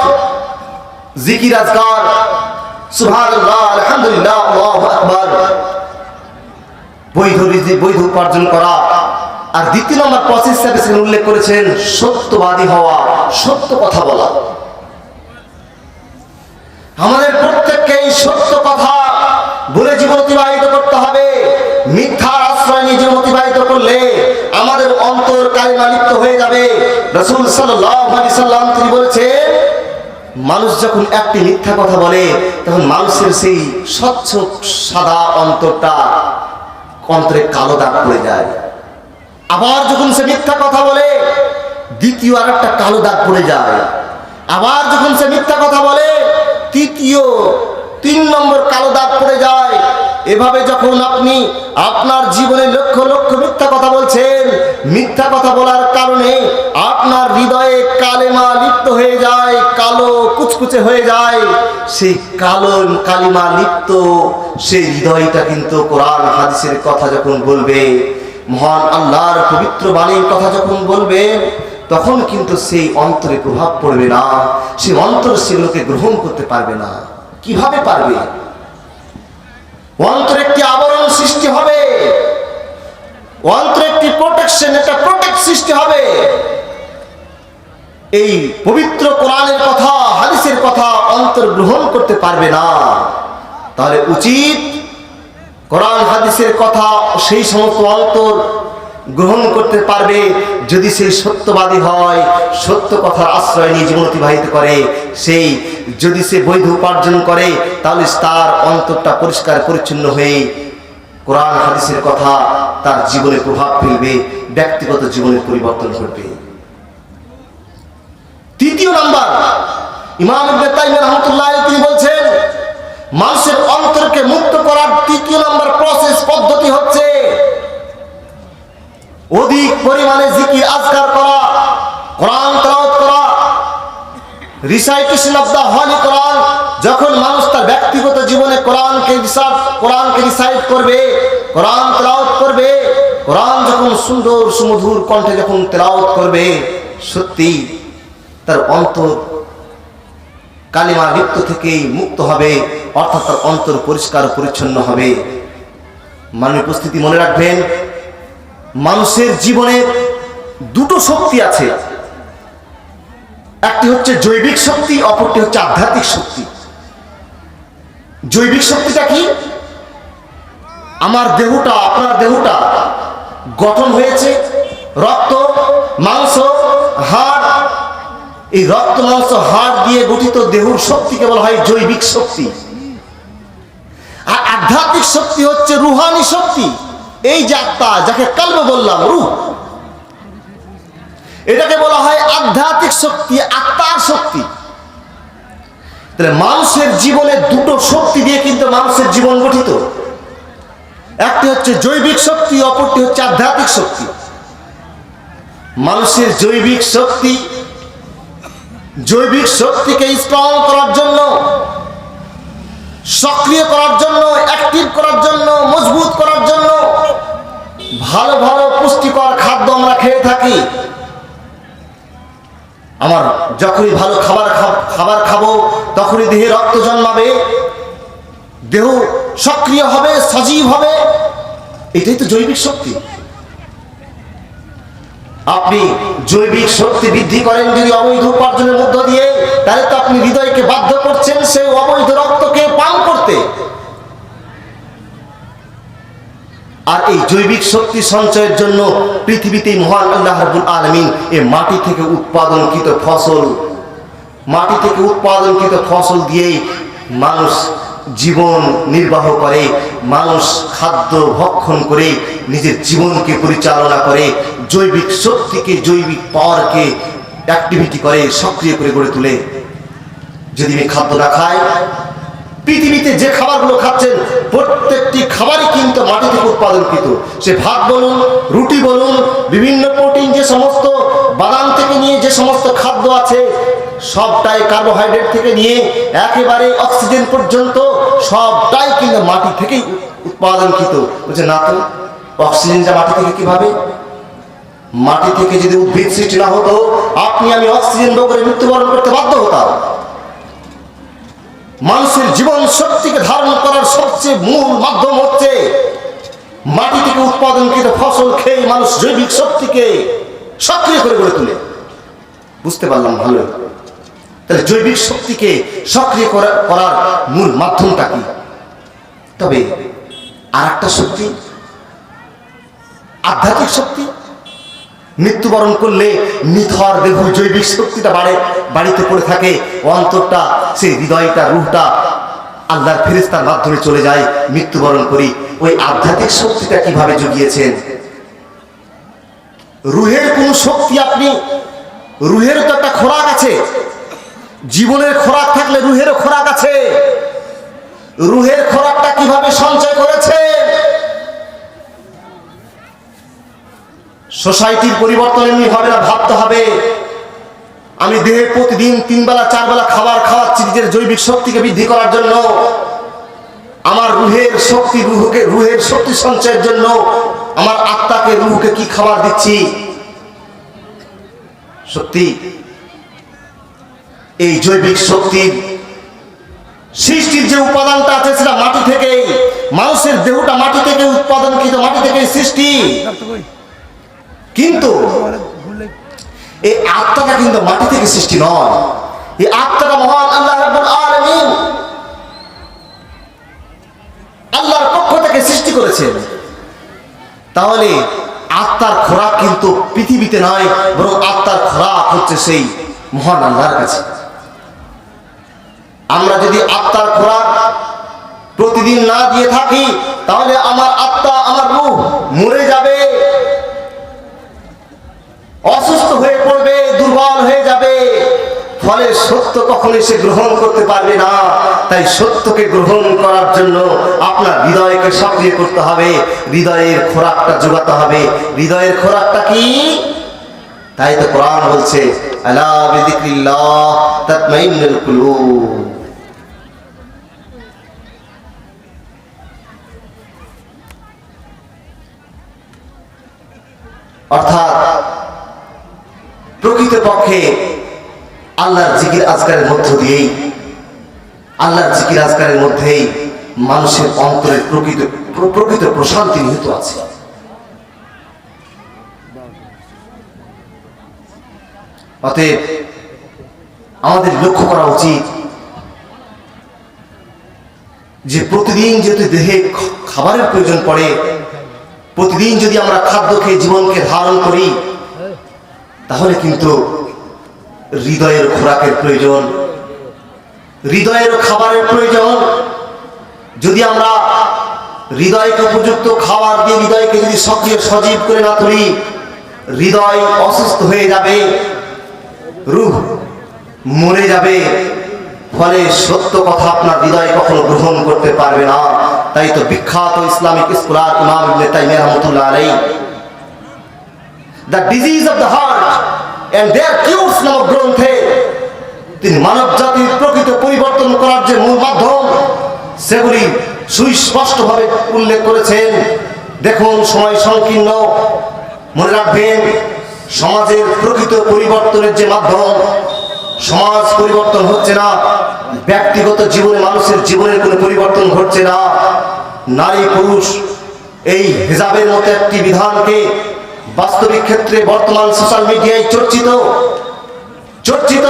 জিকির, আজকার, সুবহানাল্লাহ, আলহামদুলিল্লাহ, আল্লাহু আকবার, বৈধ উপার্জন করা। আর দ্বিতীয় নম্বর প্রসেস হিসেবে উল্লেখ করেছেন সত্যবাদী হওয়া, সত্য কথা বলা। আমাদের প্রত্যেককে এই সত্য কথা বলে জীবন অতিবাহিত করতে হবে। মিথ্যার আশ্রয় নিয়ে জীবন অতিবাহিত করলে আমাদের অন্তর কালিমা লিপ্ত হয়ে যাবে। রাসূল সাল্লাল্লাহু আলাইহি সাল্লাম তিনি বলেছেন, মানুষ যখন একটি মিথ্যা কথা বলে তখন মানুষের সেই স্বচ্ছ সাদা অন্তরটা অন্তরে কালো দাগ পড়ে যায়। আবার যখন সে মিথ্যা কথা বলে, দ্বিতীয় আর একটা কালো দাগ পড়ে যায়। আবার যখন সে মিথ্যা কথা বলে, তৃতীয় 3 নম্বর কালো দাগ পড়ে যায়। এভাবে যখন আপনি আপনার জীবনে লক্ষ লক্ষ মিথ্যা কথা বলছেন, মিথ্যা কথা বলার কারণে আপনার হৃদয়ে কালেমা লিপ্ত হয়ে যায়, কালো কুচকুচে হয়ে যায়। সেই কালো কালিমা লিপ্ত সেই হৃদয়টা কিন্তু কোরআন হাদিসের কথা যখন বলবে, মহান আল্লাহর পবিত্র বাণীর কথা যখন বলবে, তখন কিন্তু সেই অন্তরে প্রভাব পড়বে না। সেই অন্তর সেগুলোকে গ্রহণ করতে পারবে না। কিভাবে পারবে? অন্তরে একটি আবরণ সৃষ্টি হবে, অন্তরে একটি প্রোটেকশন, একটা প্রোটেক্ট সৃষ্টি হবে। এই পবিত্র কোরআনের কথা, হাদিসের কথা অন্তর গ্রহণ করতে পারবে না। তাহলে উচিত কোরআন হাদিসের কথা সেই সমস্ত অন্তর গ্রহণ করতে পারবে যদি সেই সত্যবাদী হয়, সত্য কথার আশ্রয় নিয়ে জীবন অতিবাহিত করে। সেই যদি সে বৈধ উপার্জন করে, তাহলে তার অন্তরটা পরিষ্কার পরিচ্ছন্ন হয়ে কোরআন হাদিসের কথা তার জীবনে প্রভাব ফেলবে, ব্যক্তিগত জীবনের পরিবর্তন ঘটবে। তৃতীয় নাম্বার, ইমাম ইবনে তাইমিয়া রাহমাতুল্লাহ আলাইহি তিনি বলছেন, মানুষের অন্তরকে মুক্ত করার তৃতীয় নাম্বার প্রসেস পদ্ধতি হচ্ছে অধিক পরিমাণে জিকির আজকার করা, কোরআন তেলাওয়াত করা, রিসাইটেশন অফ দা হলি কোরআন। যখন মানুষ তার ব্যক্তিগত জীবনে কোরআনকে রিসাইট করবে, কোরআন তেলাওয়াত করবে, কোরআন যখন সুন্দর সুমধুর কণ্ঠে যখন তেলাওয়াত করবে, সত্যি তার অন্তর কালিমা লিপ্ত থেকেই মুক্ত হবে, অর্থাৎ তার অন্তর পরিষ্কার পরিচ্ছন্ন হবে। মাননীয় উপস্থিতি, মনে রাখবেন, মানুষের জীবনে দুটো শক্তি আছে, একটি হচ্ছে জৈবিক শক্তি, অপরটি হচ্ছে আধ্যাত্মিক শক্তি। জৈবিক শক্তিটা কি? আমার দেহটা, আপনার দেহটা গঠন হয়েছে রক্ত, মাংস, হাড়। এই রক্ত, মাংস, হাড় দিয়ে গঠিত দেহর শক্তিকে বলা হয় জৈবিক শক্তি। আর আধ্যাত্মিক শক্তি হচ্ছে রুহানি শক্তি। এই যে আত্মা, যাকে কলব বললাম, রূহ, এটাকে বলা হয় আধ্যাত্মিক শক্তি, আত্মার শক্তি। তাহলে মানুষের জীবনে দুটো শক্তি দিয়ে কিন্তু মানুষের জীবন গঠিত। একটি হচ্ছে জৈবিক শক্তি, অপরটি হচ্ছে আধ্যাত্মিক শক্তি। মানুষের জৈবিক শক্তিকে স্ট্রং করার জন্য, সক্রিয় করার জন্য, অ্যাক্টিভ করার জন্য, মজবুত করার জন্য ভালো ভালো পুষ্টিকর খাদ্য আমরা খেয়ে থাকি। আমার যখনই ভালো খাবার খাবো, তখনই দেহে রক্ত জন্মাবে, দেহ সক্রিয় হবে, সজীব হবে। এটাই তো জৈবিক শক্তি। আপনি জৈবিক শক্তি বৃদ্ধি করেন যদি অবৈধ উপার্জনের মধ্য দিয়ে, তাহলে তো আপনি হৃদয়কে বাধ্য করছেন সেই অবৈধ রক্তকে পান করতে। আর এই জৈবিক শক্তি সঞ্চয়ের জন্য পৃথিবীতে মহান আল্লাহ রাব্বুল আলামিন এই মাটি থেকে উৎপাদনকৃত ফসল দিয়েই মানুষ জীবন নির্বাহ করে, মানুষ খাদ্য ভক্ষণ করে নিজের জীবনকে পরিচালনা করে, জৈবিক শক্তিকে, জৈবিক পাওয়ারকে অ্যাক্টিভিটি করে, সক্রিয় করে গড়ে তোলে। যদি আমি খাদ্য না খাই, পৃথিবীতে যে খাবারগুলো খাচ্ছেন প্রত্যেকটি খাবারই কিন্তু মাটি থেকে উৎপাদনকৃত। সে ভাত বলুন, রুটি বলুন, বিভিন্ন প্রোটিন, যে সমস্ত বাদাম থেকে নিয়ে যে সমস্ত খাদ্য আছে, সবটাই কার্বোহাইড্রেট থেকে নিয়ে একেবারে অক্সিজেন পর্যন্ত সবটাই কিন্তু মাটি থেকেই উৎপাদনকৃত। বলছে না তো, অক্সিজেনটা মাটি থেকে কিভাবে? মাটি থেকে যদি উদ্ভিদ সৃষ্টি না হতো, আপনি আমি অক্সিজেন রোগে মৃত্যুবরণ করতে বাধ্য হতাম। মানুষের জীবন শক্তিকে ধারণ করার সবচেয়ে মূল মাধ্যম হচ্ছে মাটি থেকে উৎপাদনকৃত ফসল খেয়ে মানুষ জৈবিক শক্তিকে সক্রিয় করে গড়ে তোলে। বুঝতে পারলাম ভালো। তাহলে জৈবিক শক্তিকে সক্রিয় করার মূল মাধ্যমটা কি? তবে আর একটা শক্তি, আধ্যাত্মিক শক্তি। মৃত্যুবরণ করলে নিথর দেহ জৈবিক শক্তিটা বাড়িতে পড়ে থাকে, অন্তরটা, সেই হৃদয়টা, রূহটা আল্লাহর ফেরেশতার মাধ্যমে চলে যায়, মৃত্যুবরণ করি। ওই আধ্যাত্মিক শক্তিটা কিভাবে জুগিয়েছেন? রুহের কোন শক্তি আপনি, রুহের তো একটা খোরাক আছে, জীবনের খোরাক থাকলে রুহেরও খোরাক আছে। রুহের খোরাকটা কিভাবে সঞ্চয় করেছে? সোসাইটির পরিবর্তন এমনি হবে না, ভাবতে হবে আমি দেহে প্রতিদিন 3 বেলা 4 বেলা খাবার খাওয়াচ্ছি নিজের জৈবিক শক্তিকে বৃদ্ধি করার জন্য। আমার রুহের শক্তি, রুহের শক্তি সঞ্চয়ের জন্য আমার আত্মাকে, রুহকে কি খাবার দিচ্ছি? সত্যি এই জৈবিক শক্তির সৃষ্টির যে উপাদানটা আছে সেটা মাটি থেকেই, মানুষের দেহটা মাটি থেকে উৎপাদনকৃত, মাটি থেকে সৃষ্টি। কিন্তু এই আত্মাটা কিন্তু মাটি থেকে সৃষ্টি নয়। এই আত্মাটা মহান আল্লাহ রাব্বুল আলামিন আল্লাহর পক্ষ থেকে সৃষ্টি করেছেন। তাহলে আত্মার খোরাক কিন্তু পৃথিবীতে নয়, বরং আত্মার খোরাক হচ্ছে সেই মহান আল্লাহর কাছে। আমরা যদি আত্মার খোরাক প্রতিদিন না দিয়ে থাকি, তাহলে আমার আত্মা, আমার রূহ মরে যাবে, অসুস্থ হয়ে পড়বে, দুর্বল হয়ে যাবে। ফলে সত্য কখনোই সে গ্রহণ করতে পারবে না। তাই সত্যকে গ্রহণ করার জন্য আপনার হৃদয়কে সক্রিয় করতে হবে, হৃদয়ের খোরাকটা জোগাতে হবে। হৃদয়ের খোরাকটা কি? তাই তো কোরআন বলছে, আলা বিযিকরিল্লাহ তাতমাইন্নুল কুলুব। অর্থাৎ প্রকৃতপক্ষে আল্লাহর জিকির আজকারের মধ্য দিয়েই, আল্লাহর জিকির আজকারের মধ্যেই মানুষের অন্তরের প্রকৃত প্রশান্তি নিহিত আছে। অতএব আমাদের লক্ষ্য করা উচিত যে প্রতিদিন যেহেতু দেহে খাবারের প্রয়োজন পড়ে, প্রতিদিন যদি আমরা খাদ্য খেয়ে জীবনকে ধারণ করি, তাহলে কিন্তু হৃদয়ের খোরাকের প্রয়োজন, হৃদয়ের খাবারের প্রয়োজন। যদি আমরা হৃদয়কে উপযুক্ত খাবার দিয়ে হৃদয়কে যদি সক্রিয় সজীব করে না তুলি, হৃদয় অসুস্থ হয়ে যাবে, রূহ মরে যাবে। ফলে সত্য কথা আপনার হৃদয় কখনো গ্রহণ করতে পারবে না। তাই তো বিখ্যাত ইসলামিক স্কলার ইমাম ইবনে তাইমিয়া রাহমাতুল্লাহ আলাইহি the disease of the heart and their cures নামক গ্রন্থে তিনি মানব জাতির প্রকৃত পরিবর্তন করার যে মূল মাধ্যম, সেগুলি সুস্পষ্টভাবে উল্লেখ করেছেন। দেখুন, সময় সংকীর্ণ, মনে রাখবেন সমাজের প্রকৃত পরিবর্তনের যে মাধ্যম, সমাজ পরিবর্তন হচ্ছে না, ব্যক্তিগত জীবনে মানুষের জীবনের কোনো পরিবর্তন ঘটছে না। নারী পুরুষ এই হিজাবের মতো একটি বিধানকে বাস্তবিক ক্ষেত্রে বর্তমান সোশ্যাল মিডিয়ায় চর্চিত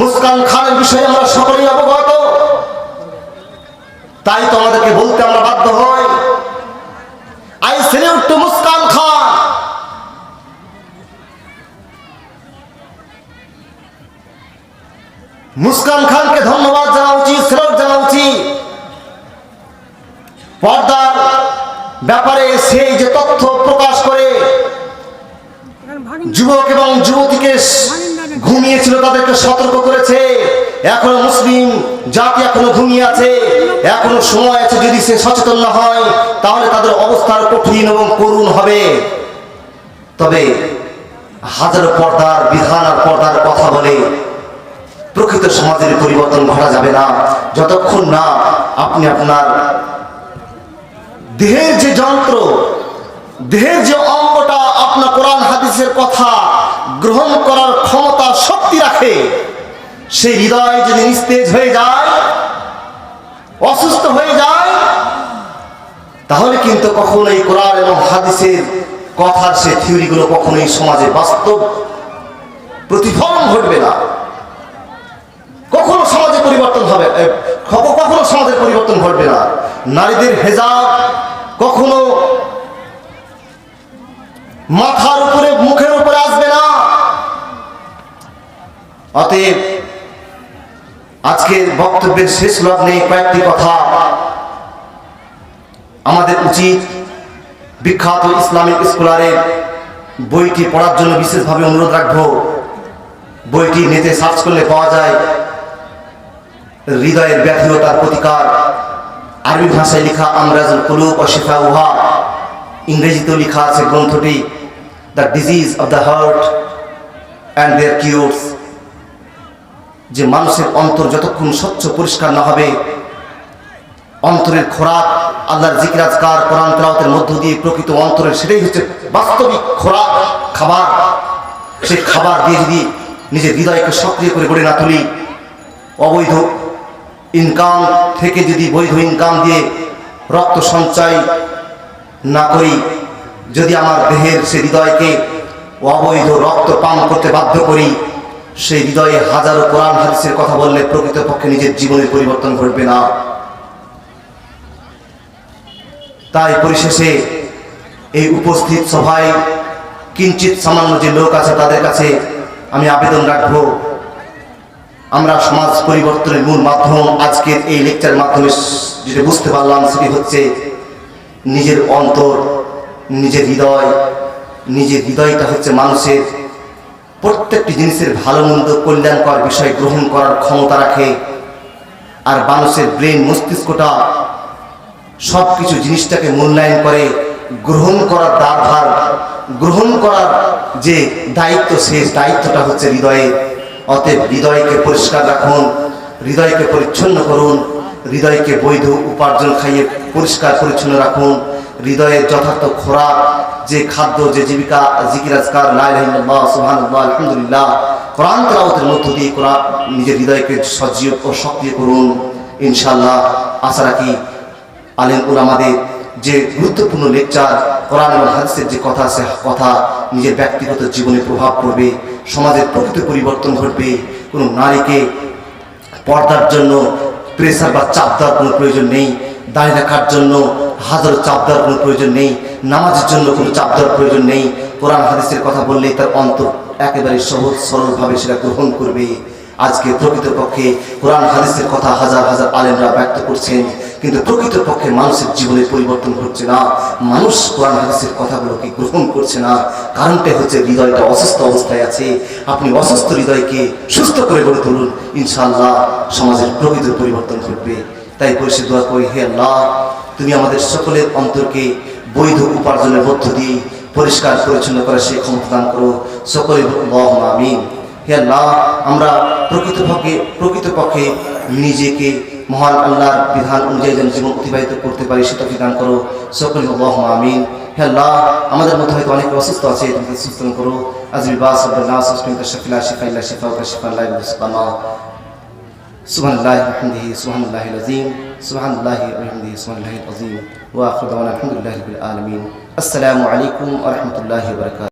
মুস্কান খানের বিষয়ে আমরা সকলেই অবগত। তাই তো আমাদেরকে বলতে আমরা বাধ্য হই, আই সেলিউট টু মুস্কান খান। মুস্কান খানকে ধন্যবাদ জানা উচিত, শ্রদ্ধা জানা উচিত। পর্দার ব্যাপারে সেই যে তথ্য প্রকাশ করে যুবক এবং যুবতীকে ঘুমিয়েছিল, তাদেরকে সতর্ক করেছে। এখনো মুসলিম জাতি এখনো ঘুমিয়ে আছে, এখনো সময় আছে। যদি সে সচেতন না হয়, তাহলে তাদের অবস্থার কঠিন এবং করুণ হবে। তবে হাজারো পর্দার বিধান আর পর্দার কথা বলে প্রকৃত সমাজের পরিবর্তন ঘটা যাবে না, যতক্ষণ না আপনি আপনার দেহের যে যন্ত্র, দেহের যে অঙ্গটা আপনার কোরআন হাদিসের কথা গ্রহণ করার ক্ষমতা, শক্তি রাখে, সেই হৃদয় যদি নিস্তেজ হয়ে যায়, অসুস্থ হয়ে যায়, তাহলে কিন্তু কখনোই কোরআন এবং হাদিসের কথার সে থিওরিগুলো কখনোই সমাজে বাস্তব প্রতিফলন ঘটবে না। কখনো সমাজে পরিবর্তন হবে, কখনো সমাজের পরিবর্তন ঘটবে না। নারীদের হেজাব কখনো মাথার উপরে, মুখের উপরে আসবে না। অতএব আজকে আজকের বক্তব্যের শেষ লগ্নে কয়েকটি কথা। আমাদের উচিত বিখ্যাত ইসলামিক স্কলারের বইটি পড়ার জন্য বিশেষভাবে অনুরোধ রাখবো। বইটি নেটে সার্চ করলে পাওয়া যায়, হৃদয়ের ব্যাধি ও তার প্রতিকার। আরবি ভাষায় লেখা আমরাজুল কুলুব ও শিফাউহা, ইংরেজিতেও লেখা আছে গ্রন্থটি the disease of the heart and their cures. যে মানুষের অন্তর যতক্ষণ স্বচ্ছ পরিষ্কার না হবে, অন্তরের খোরাক আল্লাহর জিকির আজকার কোরআন তেলাওয়াতের মধ্য দিয়ে প্রকৃত অন্তরের, সেটাই হচ্ছে বাস্তবিক খোরাক, খাবার। সেই খাবার দিয়ে যদি নিজের হৃদয়কে সক্রিয় করে গড়ে না তুলি, অবৈধ ইনকাম থেকে যদি বৈধ ইনকাম দিয়ে রক্ত সঞ্চয় না করি, যদি আমার দেহের সে হৃদয়কে অবৈধ রক্ত পান করতে বাধ্য করি, সেই হৃদয়ে হাজারো কোরআন হাদিসের কথা বললে প্রকৃতপক্ষে নিজের জীবনের পরিবর্তন ঘটবে না। তাই পরিশেষে এই উপস্থিত সভায় কিঞ্চিত সামান্য যে লোক আছে তাদের কাছে আমি আবেদন রাখব, আমরা সমাজ পরিবর্তনের মূল মাধ্যম আজকের এই লেকচারের মাধ্যমে যেটা বুঝতে পারলাম সেটি হচ্ছে নিজের অন্তর, নিজের হৃদয়। নিজের হৃদয়টা হচ্ছে মানুষের প্রত্যেকটি জিনিসের ভালো মন্দ কল্যাণকর বিষয় গ্রহণ করার ক্ষমতা রাখে। আর মানুষের ব্রেন, মস্তিষ্কটা সব কিছু জিনিসটাকে মূল্যায়ন করে, গ্রহণ করার দায়ভার, গ্রহণ করার যে দায়িত্ব, শেষ দায়িত্বটা হচ্ছে হৃদয়ের। অতএব হৃদয়কে পরিষ্কার রাখুন, হৃদয়কে পরিচ্ছন্ন করুন, হৃদয়কে বৈধ উপার্জন খাইয়ে পরিষ্কার পরিচ্ছন্ন রাখুন। হৃদয়ের যথার্থ খোরাক, যে খাদ্য, যে জীবিকা, জিকির আজকার, লা ইলাহা ইল্লাল্লাহ, সুবহানাল্লাহ, আলহামদুলিল্লাহ, কোরআন তেলাওয়াতের মধ্য দিয়ে নিজের হৃদয়কে সজীব ও সক্রিয় করুন। ইনশাআল্লাহ আশা রাখি আলেম উলামাদের যে গুরুত্বপূর্ণ লেকচার, কোরআন এবং হাদিসের যে কথা, সে কথা নিজের ব্যক্তিগত জীবনে প্রভাব পড়বে, সমাজের প্রকৃত পরিবর্তন ঘটবে। কোনো নারীকে পর্দার জন্য প্রেসার বা চাপ দেওয়ার কোনো প্রয়োজন নেই, দাঁড়িয়ে রাখার জন্য হাজারো চাপ দেওয়ার কোনো প্রয়োজন নেই, নামাজের জন্য কোনো চাপ দেওয়ার প্রয়োজন নেই। কোরআন হাদিসের কথা বললেই তার অন্তর একেবারে সহজ সরলভাবে সেটা গ্রহণ করবে। আজকে প্রকৃতপক্ষে কোরআন হাদিসের কথা হাজার হাজার আলেমরা ব্যক্ত করছেন, কিন্তু প্রকৃতপক্ষে মানুষের জীবনে পরিবর্তন হচ্ছে না। মানুষ কোরআন হাদিসের কথাগুলোকে গ্রহণ করছে না। কারণটা হচ্ছে হৃদয়টা অসুস্থ অবস্থায় আছে। আপনি অসুস্থ হৃদয়কে সুস্থ করে গড়ে তুলুন, ইনশাআল্লাহ সমাজের প্রকৃত পরিবর্তন ঘটবে। তাই পরিষদ দোয়া করি, হে আল্লাহ, তুমি আমাদের সকলের অন্তরকে বৈধ উপার্জনের মধ্য দিয়ে পরিষ্কার পরিচ্ছন্ন করার সেই ক্ষমতা দান করো। সকলে আল্লাহুম্মা আমিন। হে আল্লাহ, আমরা প্রকৃতপক্ষে নিজেকে মহান আল্লাহর বিধান অনুযায়ী যেন জীবন অতিবাহিত করতে পারি সে তৌফিক দান করো। সকলে আল্লাহুম্মা আমিন। হে আল্লাহ, আমাদের মধ্যে হয়তো অনেকে অসুস্থ আছে, তুমি সুস্থ করো। আজমি বাস আব্দুল্লাহ সুস্মিতা শাফিলা শিফাইল্লাহ শিফাউকা শিফাল্লাহ ইবুসবানা সুবহানাল্লাহি ওয়া বিহামদিহি সুবহানাল্লাহিল আযীম সুবহানাল্লাহি ওয়া বিহামদিহি সুবহানাল্লাহিল আযীম ওয়া আখিরু দাওয়ানা আলহামদুলিল্লাহি রাব্বিল আলামিন। আসসালামু আলাইকুম ওয়া রাহমাতুল্লাহি ওয়া বারাকাতুহু।